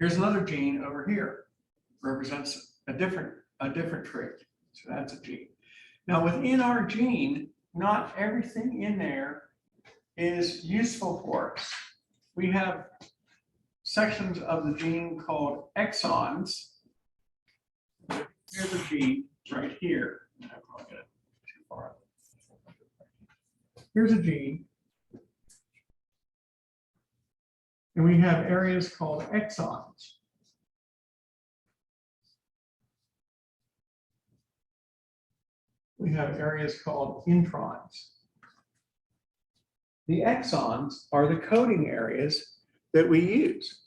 Here's another gene over here, represents a different trait. So that's a gene. Now within our gene, not everything in there is useful for us. We have sections of the gene called exons. Here's a gene right here. I'll get it too far. Here's a gene. And we have areas called exons. We have areas called introns. The exons are the coding areas that we use.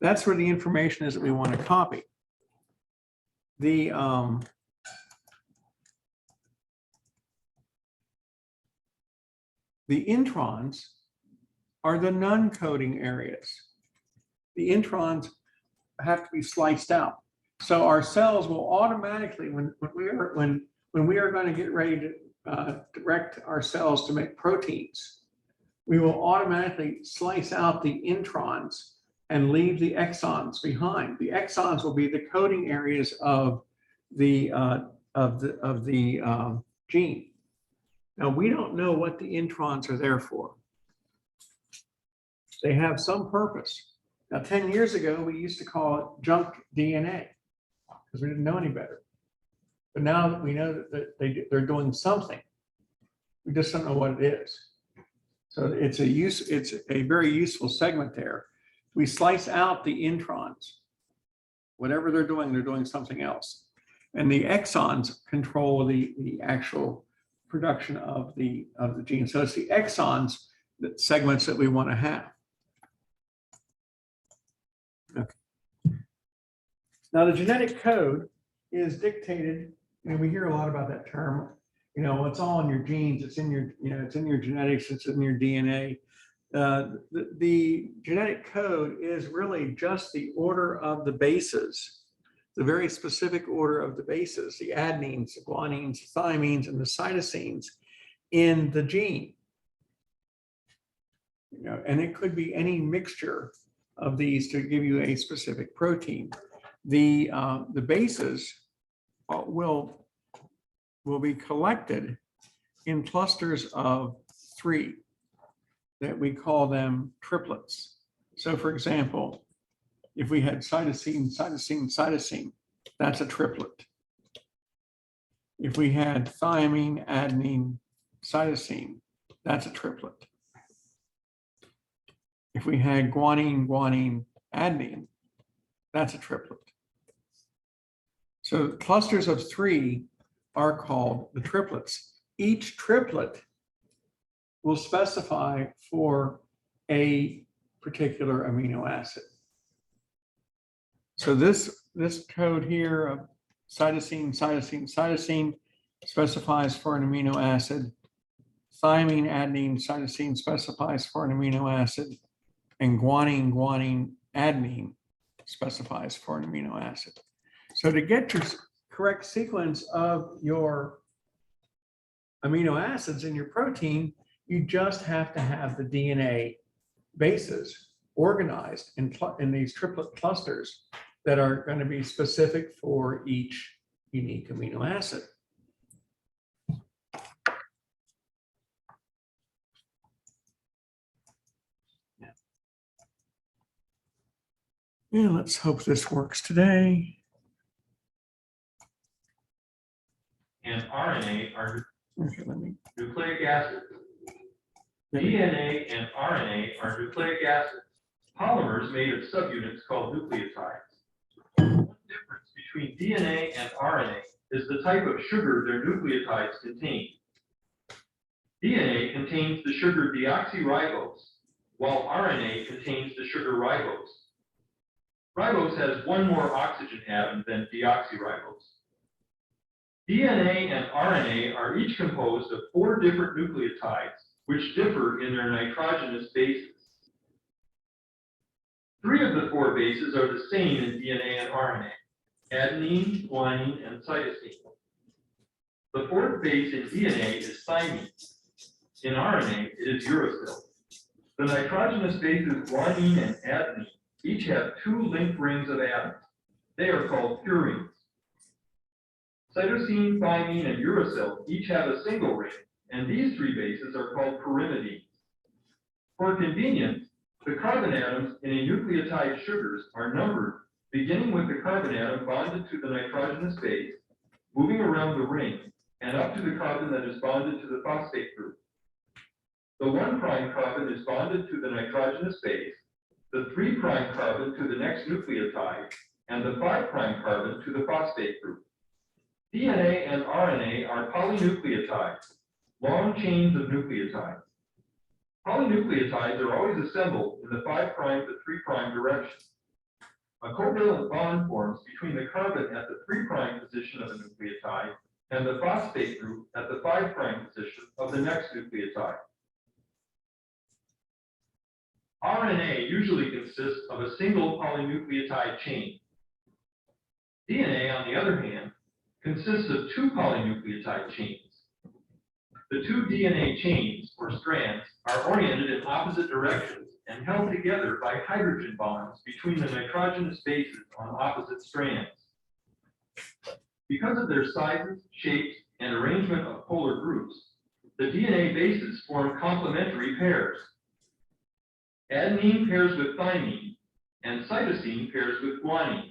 That's where the information is that we want to copy. The introns are the non-coding areas. The introns have to be sliced out. So our cells will automatically, when we are going to get ready to direct our cells to make proteins, we will automatically slice out the introns and leave the exons behind. The exons will be the coding areas of the gene. Now we don't know what the introns are there for. They have some purpose. Now 10 years ago, we used to call it junk DNA because we didn't know any better. But now that we know that they're doing something, we just don't know what it is. So it's a very useful segment there. We slice out the introns. Whatever they're doing something else. And the exons control the actual production of the gene. So it's the exons the segments that we want to have. Okay. Now the genetic code is dictated, and we hear a lot about that term. It's all in your genes. It's in your, it's in your genetics. It's in your DNA. The genetic code is really just the order of the bases, the very specific order of the bases, the adenines, the guanines, the thymines, and the cytosines in the gene. And it could be any mixture of these to give you a specific protein. The bases will be collected in clusters of 3 that we call them triplets. So for example, if we had cytosine, cytosine, cytosine, that's a triplet. If we had thymine, adenine, cytosine, that's a triplet. If we had guanine, guanine, adenine, that's a triplet. So clusters of 3 are called the triplets. Each triplet will specify for a particular amino acid. So this code here of cytosine, cytosine, cytosine specifies for an amino acid. Thymine, adenine, cytosine specifies for an amino acid. And guanine, guanine, adenine specifies for an amino acid. So to get your correct sequence of your amino acids in your protein, you just have to have the DNA bases organized in these triplet clusters that are going to be specific for each unique amino acid. And let's hope this works today. And RNA are Okay, let me. nucleic acids. DNA and RNA are nucleic acids, polymers made of subunits called nucleotides. One difference between DNA and RNA is the type of sugar their nucleotides contain. DNA contains the sugar deoxyribose, while RNA contains the sugar ribose. Ribose has 1 more oxygen atom than deoxyribose. DNA and RNA are each composed of 4 different nucleotides, which differ in their nitrogenous bases. 3 of the 4 bases are the same in DNA and RNA: adenine, guanine, and cytosine. The 4th base in DNA is thymine. In RNA, it is uracil. The nitrogenous bases guanine and adenine each have 2 linked rings of atoms. They are called purines. Cytosine, thymine, and uracil each have a single ring, and these 3 bases are called pyrimidines. For convenience, the carbon atoms in a nucleotide sugars are numbered, beginning with the carbon atom bonded to the nitrogenous base, moving around the ring, and up to the carbon that is bonded to the phosphate group. The 1' carbon is bonded to the nitrogenous base, the 3' carbon to the next nucleotide, and the 5' carbon to the phosphate group. DNA and RNA are polynucleotides, long chains of nucleotides. Polynucleotides are always assembled in the 5' to 3' direction. A covalent bond forms between the carbon at the 3' position of a nucleotide and the phosphate group at the 5' position of the next nucleotide. RNA usually consists of a single polynucleotide chain. DNA, on the other hand, consists of 2 polynucleotide chains. The 2 DNA chains, or strands, are oriented in opposite directions and held together by hydrogen bonds between the nitrogenous bases on opposite strands. Because of their sizes, shapes, and arrangement of polar groups, the DNA bases form complementary pairs. Adenine pairs with thymine, and cytosine pairs with guanine.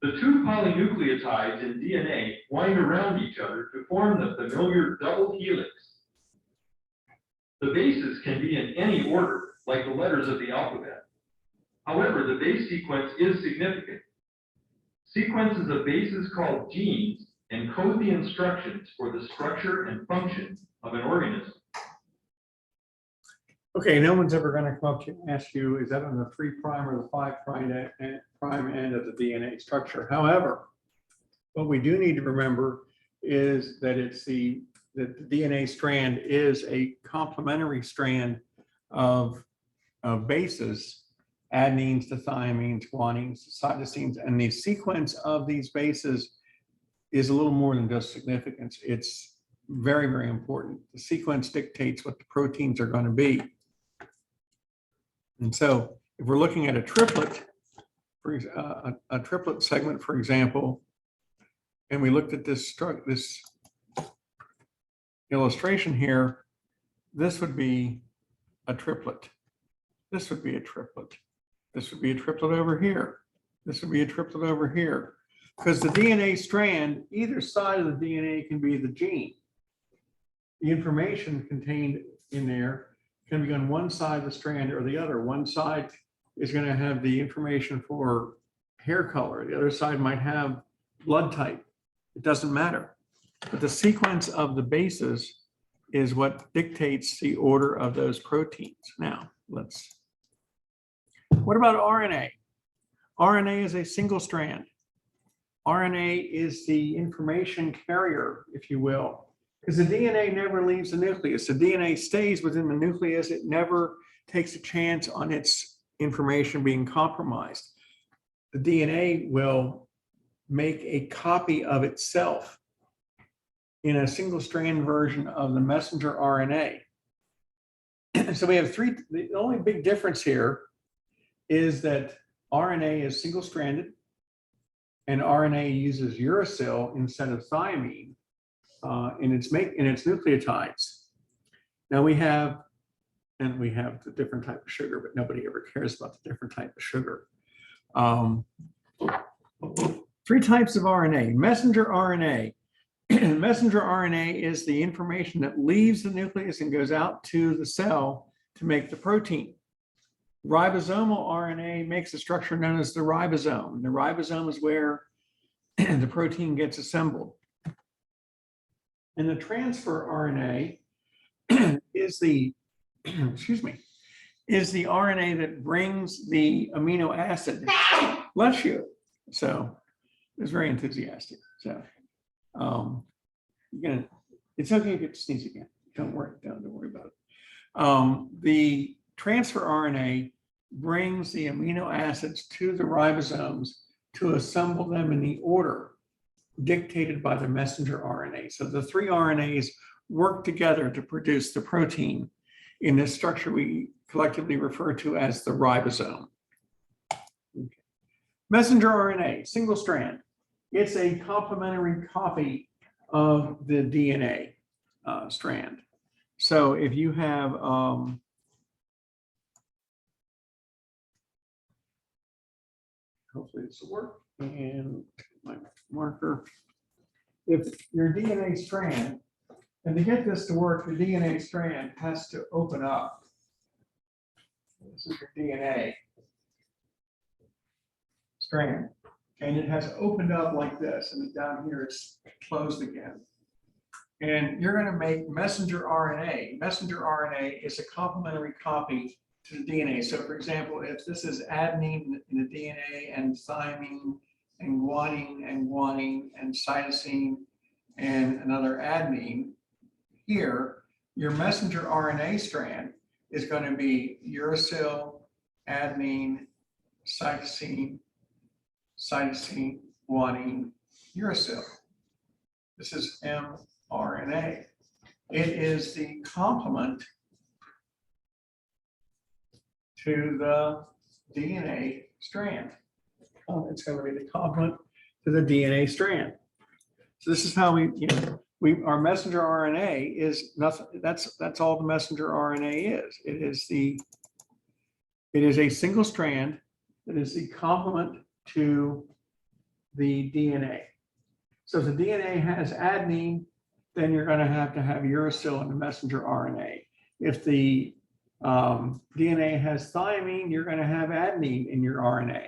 The 2 polynucleotides in DNA wind around each other to form the familiar double helix. The bases can be in any order, like the letters of the alphabet. However, the base sequence is significant. Sequences of bases called genes encode the instructions for the structure and function of an organism. Okay, no one's ever going to come up to you and ask you, is that on the 3' or the 5' prime end of the DNA structure? However, what we do need to remember is that that the DNA strand is a complementary strand of bases, adenines to thymines, guanines to cytosines, and the sequence of these bases is a little more than just significance. It's very, very important. The sequence dictates what the proteins are going to be. And so if we're looking at a triplet, a triplet segment, for example, and we looked at this illustration here, this would be a triplet. This would be a triplet. This would be a triplet over here. This would be a triplet over here. Because the DNA strand, either side of the DNA can be the gene. The information contained in there can be on one side of the strand or the other. One side is going to have the information for hair color. The other side might have blood type. It doesn't matter. But the sequence of the bases is what dictates the order of those proteins. Now, what about RNA? RNA is a single strand. RNA is the information carrier, if you will, because the DNA never leaves the nucleus. The DNA stays within the nucleus. It never takes a chance on its information being compromised. The DNA will make a copy of itself in a single strand version of the messenger RNA. So we have three. The only big difference here is that RNA is single stranded and RNA uses uracil instead of thymine in its nucleotides. Now we have the different type of sugar, but nobody ever cares about the different type of sugar. Three types of RNA. Messenger RNA. Messenger RNA is the information that leaves the nucleus and goes out to the cell to make the protein. Ribosomal RNA makes a structure known as the ribosome. The ribosome is where the protein gets assembled. And the transfer RNA is the RNA that brings the amino acid. Bless you. So it was very enthusiastic. So it's okay if you sneeze again. Don't worry about it. The transfer RNA brings the amino acids to the ribosomes to assemble them in the order dictated by the messenger RNA. So the three RNAs work together to produce the protein in this structure we collectively refer to as the ribosome. Okay. Messenger RNA, single strand. It's a complementary copy of the DNA strand. So if you have hopefully this will work, and my marker. If your DNA strand, and to get this to work, the DNA strand has to open up. This is your DNA strand, and it has opened up like this, and down here it's closed again. And you're going to make messenger RNA. Messenger RNA is a complementary copy to the DNA. So for example, if this is adenine in the DNA and thymine and guanine and cytosine and another adenine, here, your messenger RNA strand is going to be uracil, adenine, cytosine, guanine, uracil. This is mRNA. It is the complement to the DNA strand. It's going to be the complement to the DNA strand. So this is how our messenger RNA is nothing. That's all the messenger RNA is. It is a single strand that is the complement to the DNA. So if the DNA has adenine, then you're going to have uracil in the messenger RNA. If the DNA has thymine, you're going to have adenine in your RNA.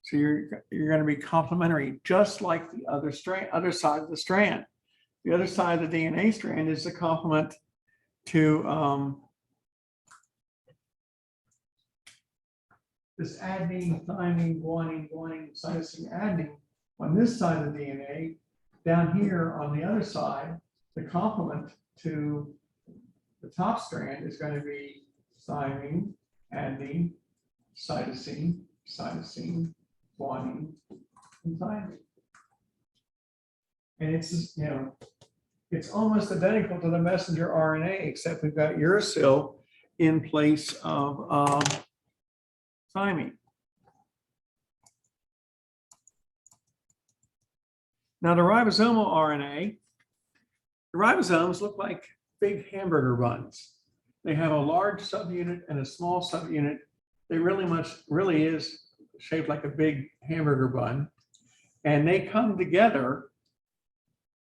So you're going to be complementary, just like the other side of the strand. The other side of the DNA strand is the complement to this adenine, thymine, guanine, cytosine, adenine on this side of the DNA. Down here on the other side, the complement to the top strand is going to be thymine, adenine, cytosine, guanine, and thymine. And it's, you know, it's almost identical to the messenger RNA, except we've got uracil in place of thymine. Now the ribosomal RNA, the ribosomes look like big hamburger buns. They have a large subunit and a small subunit. They really is shaped like a big hamburger bun. And they come together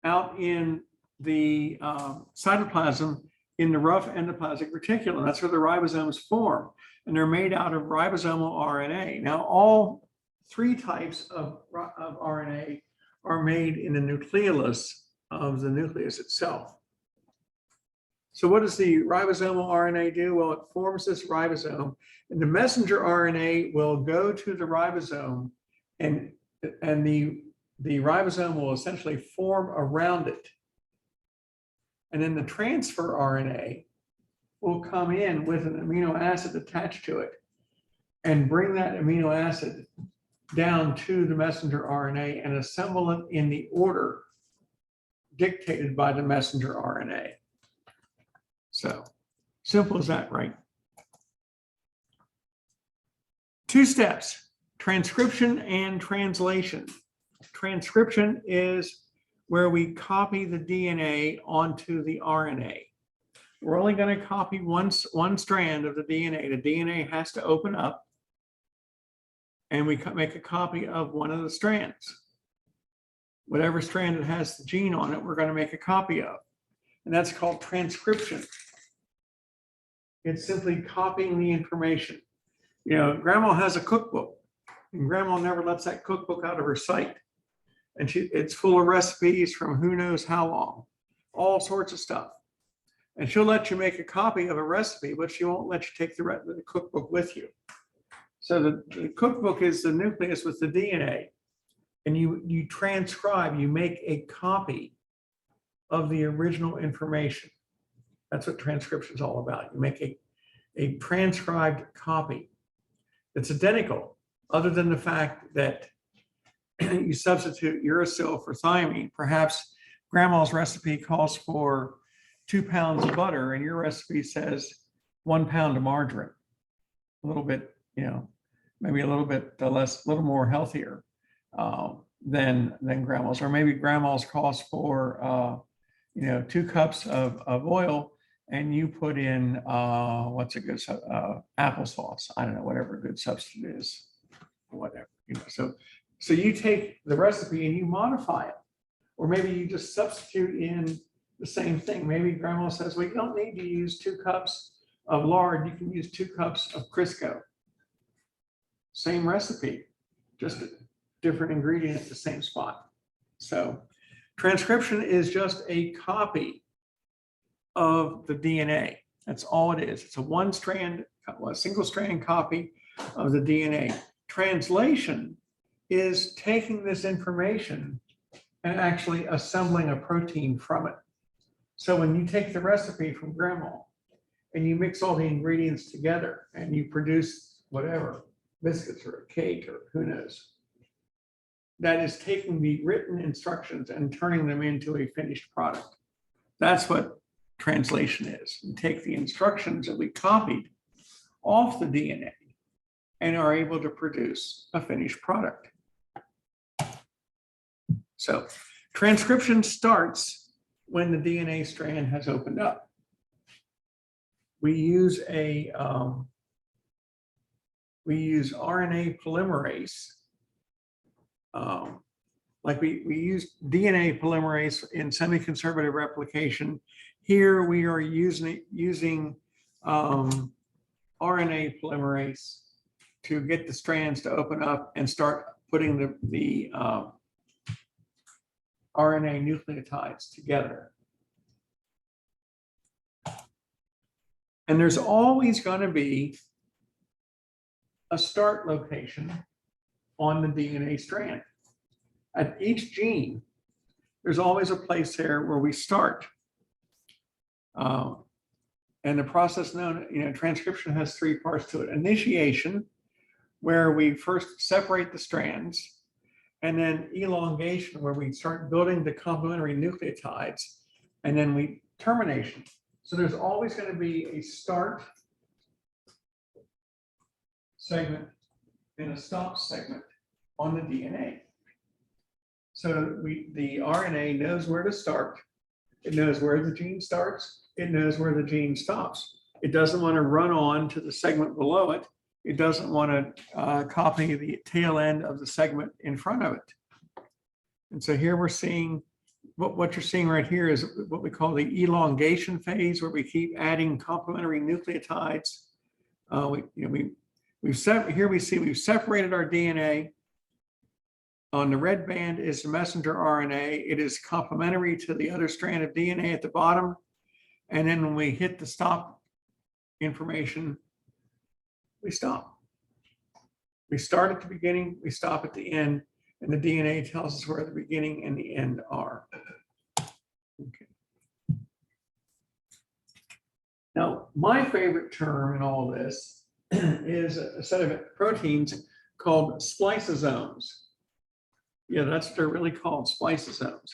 out in the cytoplasm in the rough endoplasmic reticulum. That's where the ribosomes form. And they're made out of ribosomal RNA. Now, all three types of RNA are made in the nucleolus of the nucleus itself. So what does the ribosomal RNA do? Well, it forms this ribosome, and the messenger RNA will go to the ribosome, and the ribosome will essentially form around it. And then the transfer RNA will come in with an amino acid attached to it and bring that amino acid down to the messenger RNA and assemble it in the order dictated by the messenger RNA. So simple as that, right? 2 steps, transcription and translation. Transcription is where we copy the DNA onto the RNA. We're only going to copy one strand of the DNA. The DNA has to open up, and we make a copy of one of the strands. Whatever strand that has the gene on it, we're going to make a copy of. And that's called transcription. It's simply copying the information. You know, grandma has a cookbook, and grandma never lets that cookbook out of her sight. And it's full of recipes from who knows how long, all sorts of stuff. And she'll let you make a copy of a recipe, but she won't let you take the cookbook with you. So the cookbook is the nucleus with the DNA, and you transcribe, you make a copy of the original information. That's what transcription is all about. You make a transcribed copy that's identical, other than the fact that you substitute uracil for thymine. Perhaps grandma's recipe calls for 2 pounds of butter, and your recipe says 1 pound of margarine. A little bit, you know, maybe a little bit less, a little more healthier than grandma's. Or maybe grandma's calls for, 2 cups of oil, and you put in, what's a good, applesauce. I don't know, whatever a good substitute is, whatever, you know. So you take the recipe and you modify it, or maybe you just substitute in the same thing. Maybe grandma says, well, you don't need to use 2 cups of lard. You can use 2 cups of Crisco. Same recipe, just a different ingredient at the same spot. So transcription is just a copy of the DNA. That's all it is. It's a single strand copy of the DNA. Translation is taking this information and actually assembling a protein from it. So when you take the recipe from grandma and you mix all the ingredients together and you produce whatever, biscuits or a cake or who knows, that is taking the written instructions and turning them into a finished product. That's what translation is. You take the instructions that we copied off the DNA and are able to produce a finished product. So transcription starts when the DNA strand has opened up. We use RNA polymerase. Like we use DNA polymerase in semi-conservative replication. Here we are using RNA polymerase to get the strands to open up and start putting the RNA nucleotides together. And there's always going to be a start location on the DNA strand. At each gene, there's always a place there where we start. And the process known, transcription has three parts to it. Initiation, where we first separate the strands, and then elongation, where we start building the complementary nucleotides, and then termination. So there's always going to be a start segment and a stop segment on the DNA. So the RNA knows where to start. It knows where the gene starts. It knows where the gene stops. It doesn't want to run on to the segment below it. It doesn't want to copy the tail end of the segment in front of it. And so here we're seeing, what you're seeing right here is what we call the elongation phase, where we keep adding complementary nucleotides. Here we see we've separated our DNA. On the red band is the messenger RNA. It is complementary to the other strand of DNA at the bottom. And then when we hit the stop information, we stop. We start at the beginning, we stop at the end, and the DNA tells us where the beginning and the end are. Okay. Now, my favorite term in all this is a set of proteins called spliceosomes. Yeah, that's what they're really called, spliceosomes.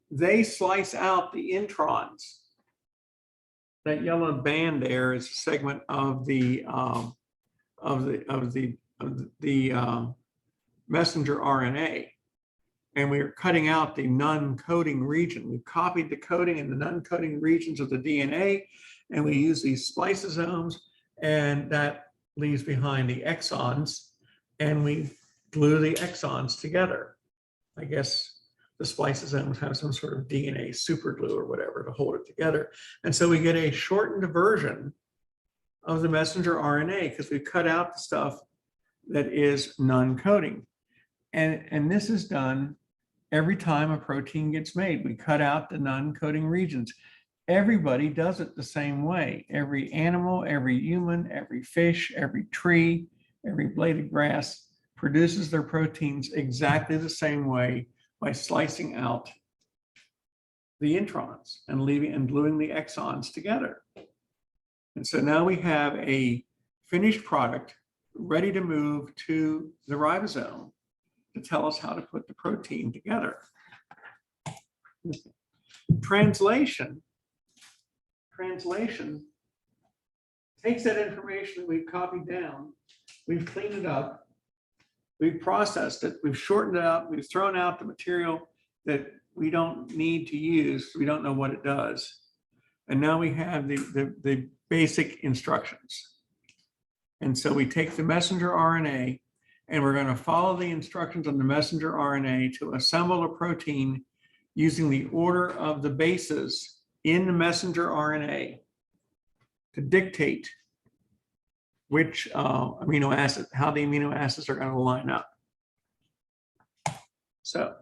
They slice out the introns. That yellow band there is a segment of the messenger RNA, and we're cutting out the non-coding region. We've copied the coding and the non-coding regions of the DNA, and we use these spliceosomes, and that leaves behind the exons, and we glue the exons together. I guess the spliceosomes have some sort of DNA superglue or whatever to hold it together. And so we get a shortened version of the messenger RNA because we cut out the stuff that is non-coding. And this is done every time a protein gets made. We cut out the non-coding regions. Everybody does it the same way. Every animal, every human, every fish, every tree, every blade of grass produces their proteins exactly the same way, by slicing out the introns and gluing the exons together. And so now we have a finished product ready to move to the ribosome to tell us how to put the protein together. Translation takes that information that we've copied down, we've cleaned it up, we've processed it, we've shortened it up, we've thrown out the material that we don't need to use, we don't know what it does. And now we have the basic instructions. And so we take the messenger RNA and we're going to follow the instructions on the messenger RNA to assemble a protein using the order of the bases in the messenger RNA to dictate which amino acid, how the amino acids are going to line up. So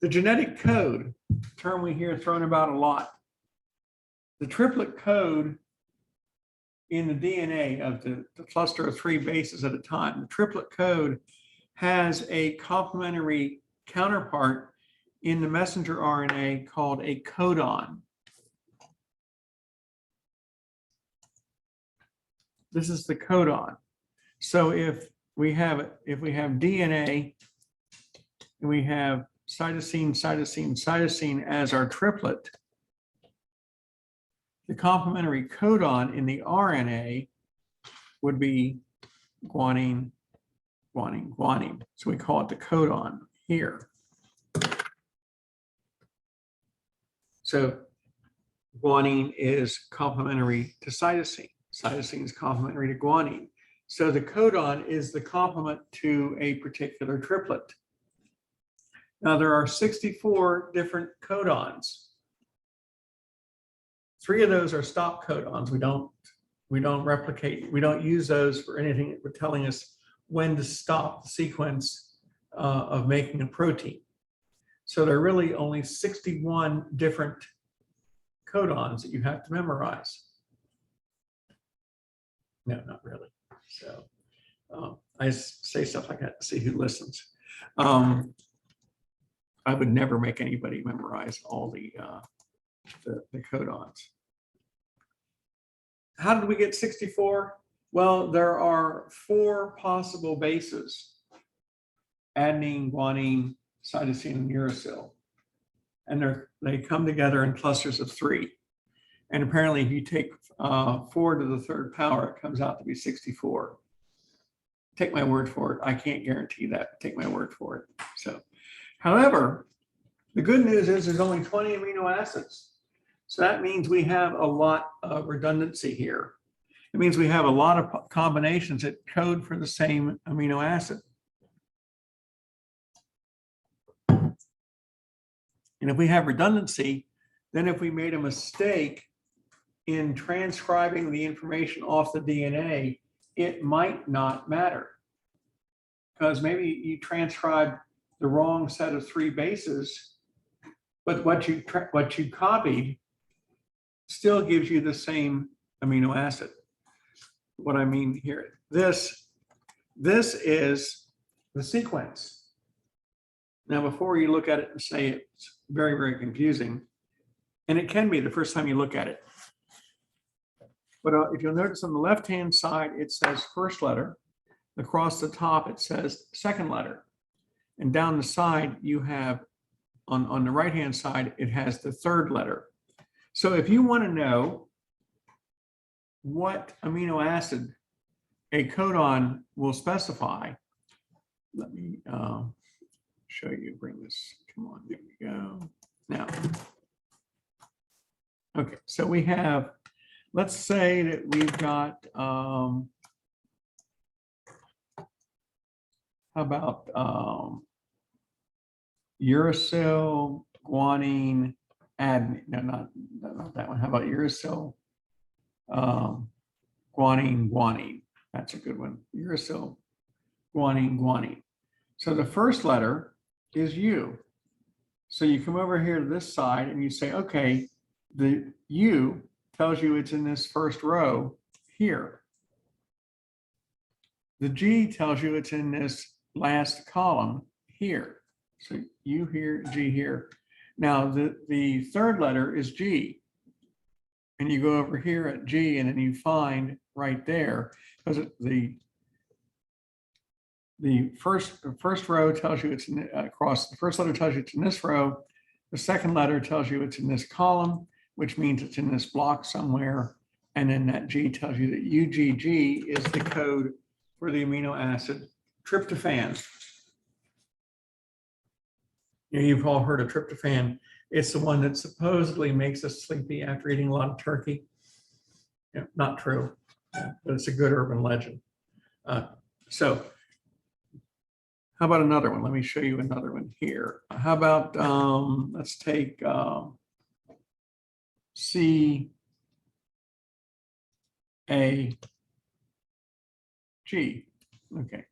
the genetic code, term we hear thrown about a lot. The triplet code in the DNA of the cluster of 3 bases at a time, the triplet code has a complementary counterpart in the messenger RNA called a codon. This is the codon. So if we have DNA and we have cytosine, cytosine, cytosine as our triplet, the complementary codon in the RNA would be guanine, guanine, guanine. So we call it the codon here. So guanine is complementary to cytosine. Cytosine is complementary to guanine. So the codon is the complement to a particular triplet. Now there are 64 different codons. 3 of those are stop codons. We don't replicate, we don't use those for anything but telling us when to stop the sequence of making a protein. So there are really only 61 different codons that you have to memorize. No, not really. So I say stuff like that to see who listens. I would never make anybody memorize all the codons. How did we get 64? Well, there are 4 possible bases: adenine, guanine, cytosine, and uracil. And they come together in clusters of 3. And apparently if you take 4 to the 3rd power, it comes out to be 64. Take my word for it. I can't guarantee that. Take my word for it. So, however, the good news is there's only 20 amino acids. So that means we have a lot of redundancy here. It means we have a lot of combinations that code for the same amino acid. And if we have redundancy, then if we made a mistake in transcribing the information off the DNA, it might not matter. Because maybe you transcribed the wrong set of 3 bases, but what you copied still gives you the same amino acid. What I mean here, this is the sequence. Now, before you look at it and say it's very, very confusing, and it can be the first time you look at it. But if you'll notice on the left-hand side, it says first letter. Across the top, it says second letter. And down the side, you have, on the right-hand side, it has the 3rd letter. So if you want to know what amino acid a codon will specify, let me show you, bring this, come on, there we go. Now, okay, so we have, let's say that we've got, how about uracil, guanine, adenine, no, not that one. How about uracil, guanine, guanine? That's a good one. Uracil, guanine, guanine. So the first letter is U. So you come over here to this side and you say, okay, the U tells you it's in this first row here. The G tells you it's in this last column here. So U here, G here. Now the 3rd letter is G. And you go over here at G and then you find right there, because the first row tells you it's in, across, the first letter tells you it's in this row. The second letter tells you it's in this column, which means it's in this block somewhere. And then that G tells you that UGG is the code for the amino acid tryptophan. You've all heard of tryptophan. It's the one that supposedly makes us sleepy after eating a lot of turkey. Yeah, not true, but it's a good urban legend. So how about another one? Let me show you another one here. How about, let's take C, A, G. Okay.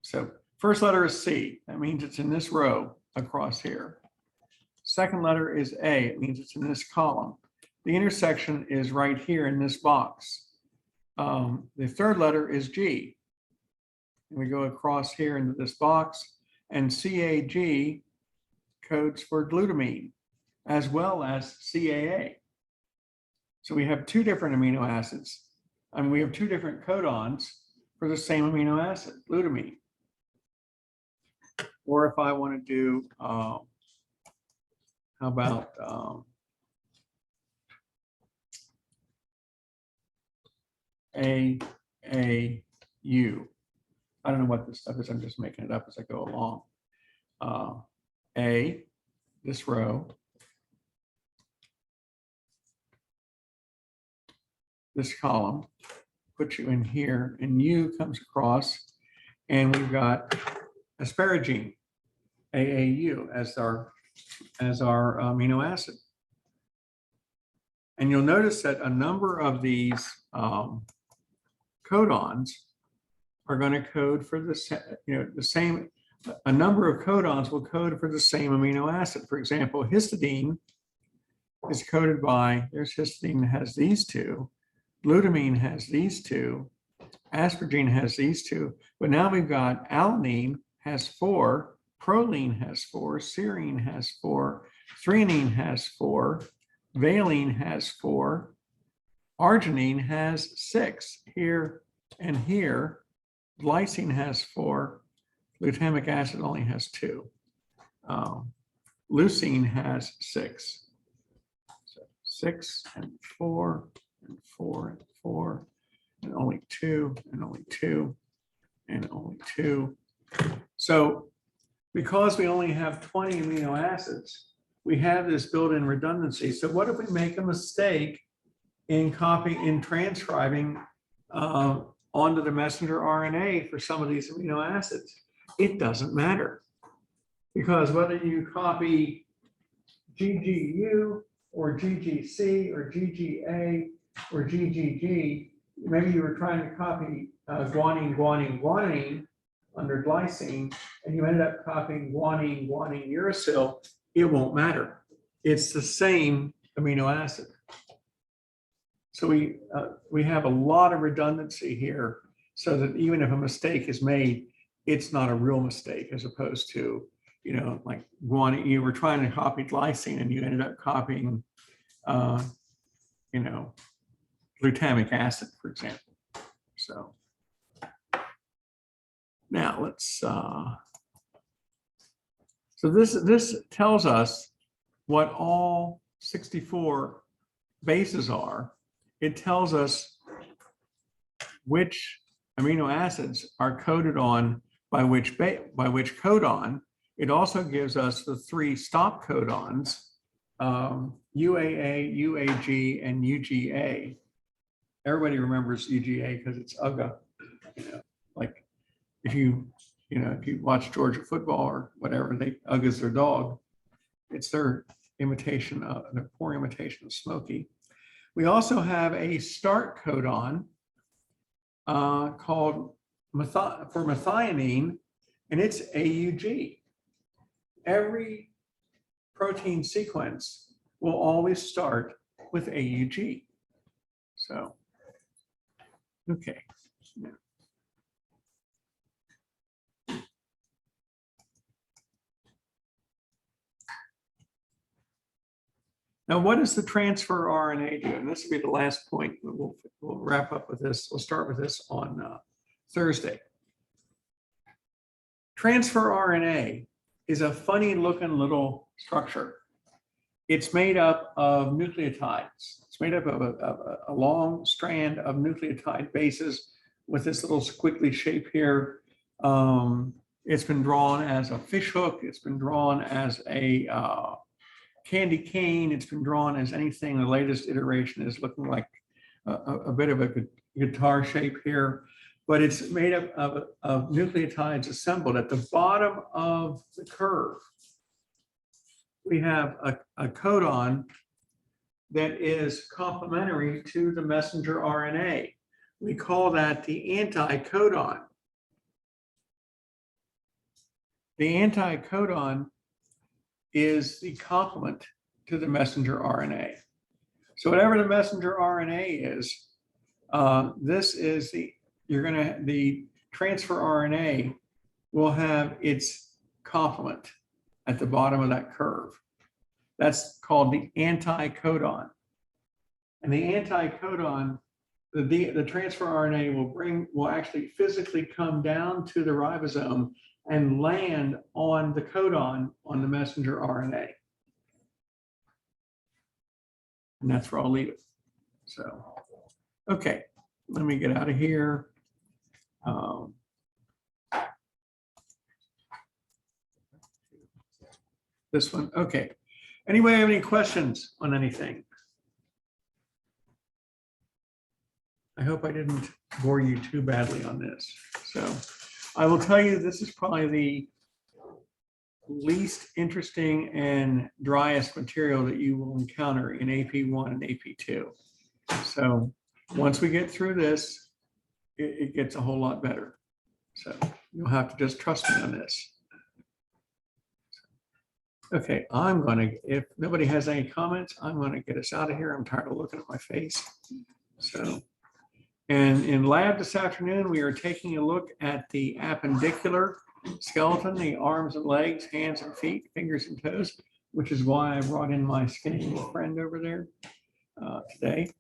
So first letter is C. That means it's in this row across here. Second letter is A. It means it's in this column. The intersection is right here in this box. The 3rd letter is G. And we go across here into this box, and CAG codes for glutamine, as well as CAA. So we have 2 different amino acids, and we have 2 different codons for the same amino acid, glutamine. Or if I want to do, how about AAU? I don't know what this stuff is. I'm just making it up as I go along. A, this row, this column, put you in here, and U comes across, and we've got asparagine, AAU, as our amino acid. And you'll notice that a number of these codons are going to code for the same. A number of codons will code for the same amino acid. For example, histidine is coded by, there's histidine that has these 2, glutamine has these 2, Asparagine has these two, but now we've got alanine has 4, proline has 4, serine has 4, threonine has 4, valine has 4, arginine has 6 here and here. Glycine has 4. Glutamic acid only has 2. Leucine has 6. So 6 and 4 and 4 and 4 and only 2 and only 2 and only 2. So because we only have 20 amino acids, we have this built-in redundancy. So what if we make a mistake in transcribing onto the messenger RNA for some of these amino acids? It doesn't matter, because whether you copy GGU or GGC or GGA or GGG, maybe you were trying to copy guanine under glycine, and you ended up copying guanine uracil, it won't matter. It's the same amino acid. So we have a lot of redundancy here, so that even if a mistake is made, it's not a real mistake, as opposed to, you know, like guanine, you were trying to copy glycine and you ended up copying, you know, glutamic acid, for example. So now let's, so this tells us what all 64 bases are. It tells us which amino acids are coded on by which codon. It also gives us the 3 stop codons, UAA, UAG, and UGA. Everybody remembers UGA because it's UGA. You know, like if you watch Georgia football or whatever, UGA's their dog. It's their imitation of their poor imitation of Smokey. We also have a start codon called for methionine, and it's AUG. Every protein sequence will always start with AUG. So, okay. Yeah. Now, what does the transfer RNA do? And this will be the last point. We'll wrap up with this. We'll start with this on Thursday. Transfer RNA is a funny looking little structure. It's made up of nucleotides. It's made up of a long strand of nucleotide bases with this little squiggly shape here. It's been drawn as a fish hook. It's been drawn as a candy cane. It's been drawn as anything. The latest iteration is looking like a bit of a guitar shape here, but it's made up of nucleotides assembled. At the bottom of the curve, we have a codon that is complementary to the messenger RNA. We call that the anti-codon. The anti-codon is the complement to the messenger RNA. So whatever the messenger RNA is, this is the transfer RNA will have its complement at the bottom of that curve. That's called the anti-codon. And the anti-codon, the transfer RNA will actually physically come down to the ribosome and land on the codon on the messenger RNA. And that's where I'll leave it. So, okay, let me get out of here. This one, okay. Anybody have any questions on anything? I hope I didn't bore you too badly on this. So I will tell you, this is probably the least interesting and driest material that you will encounter in AP1 and AP2. So once we get through this, it gets a whole lot better. So you'll have to just trust me on this. Okay, if nobody has any comments, I'm going to get us out of here. I'm tired of looking at my face. So And in lab this afternoon, we are taking a look at the appendicular skeleton, the arms and legs, hands and feet, fingers and toes, which is why I brought in my skinny little friend over there today.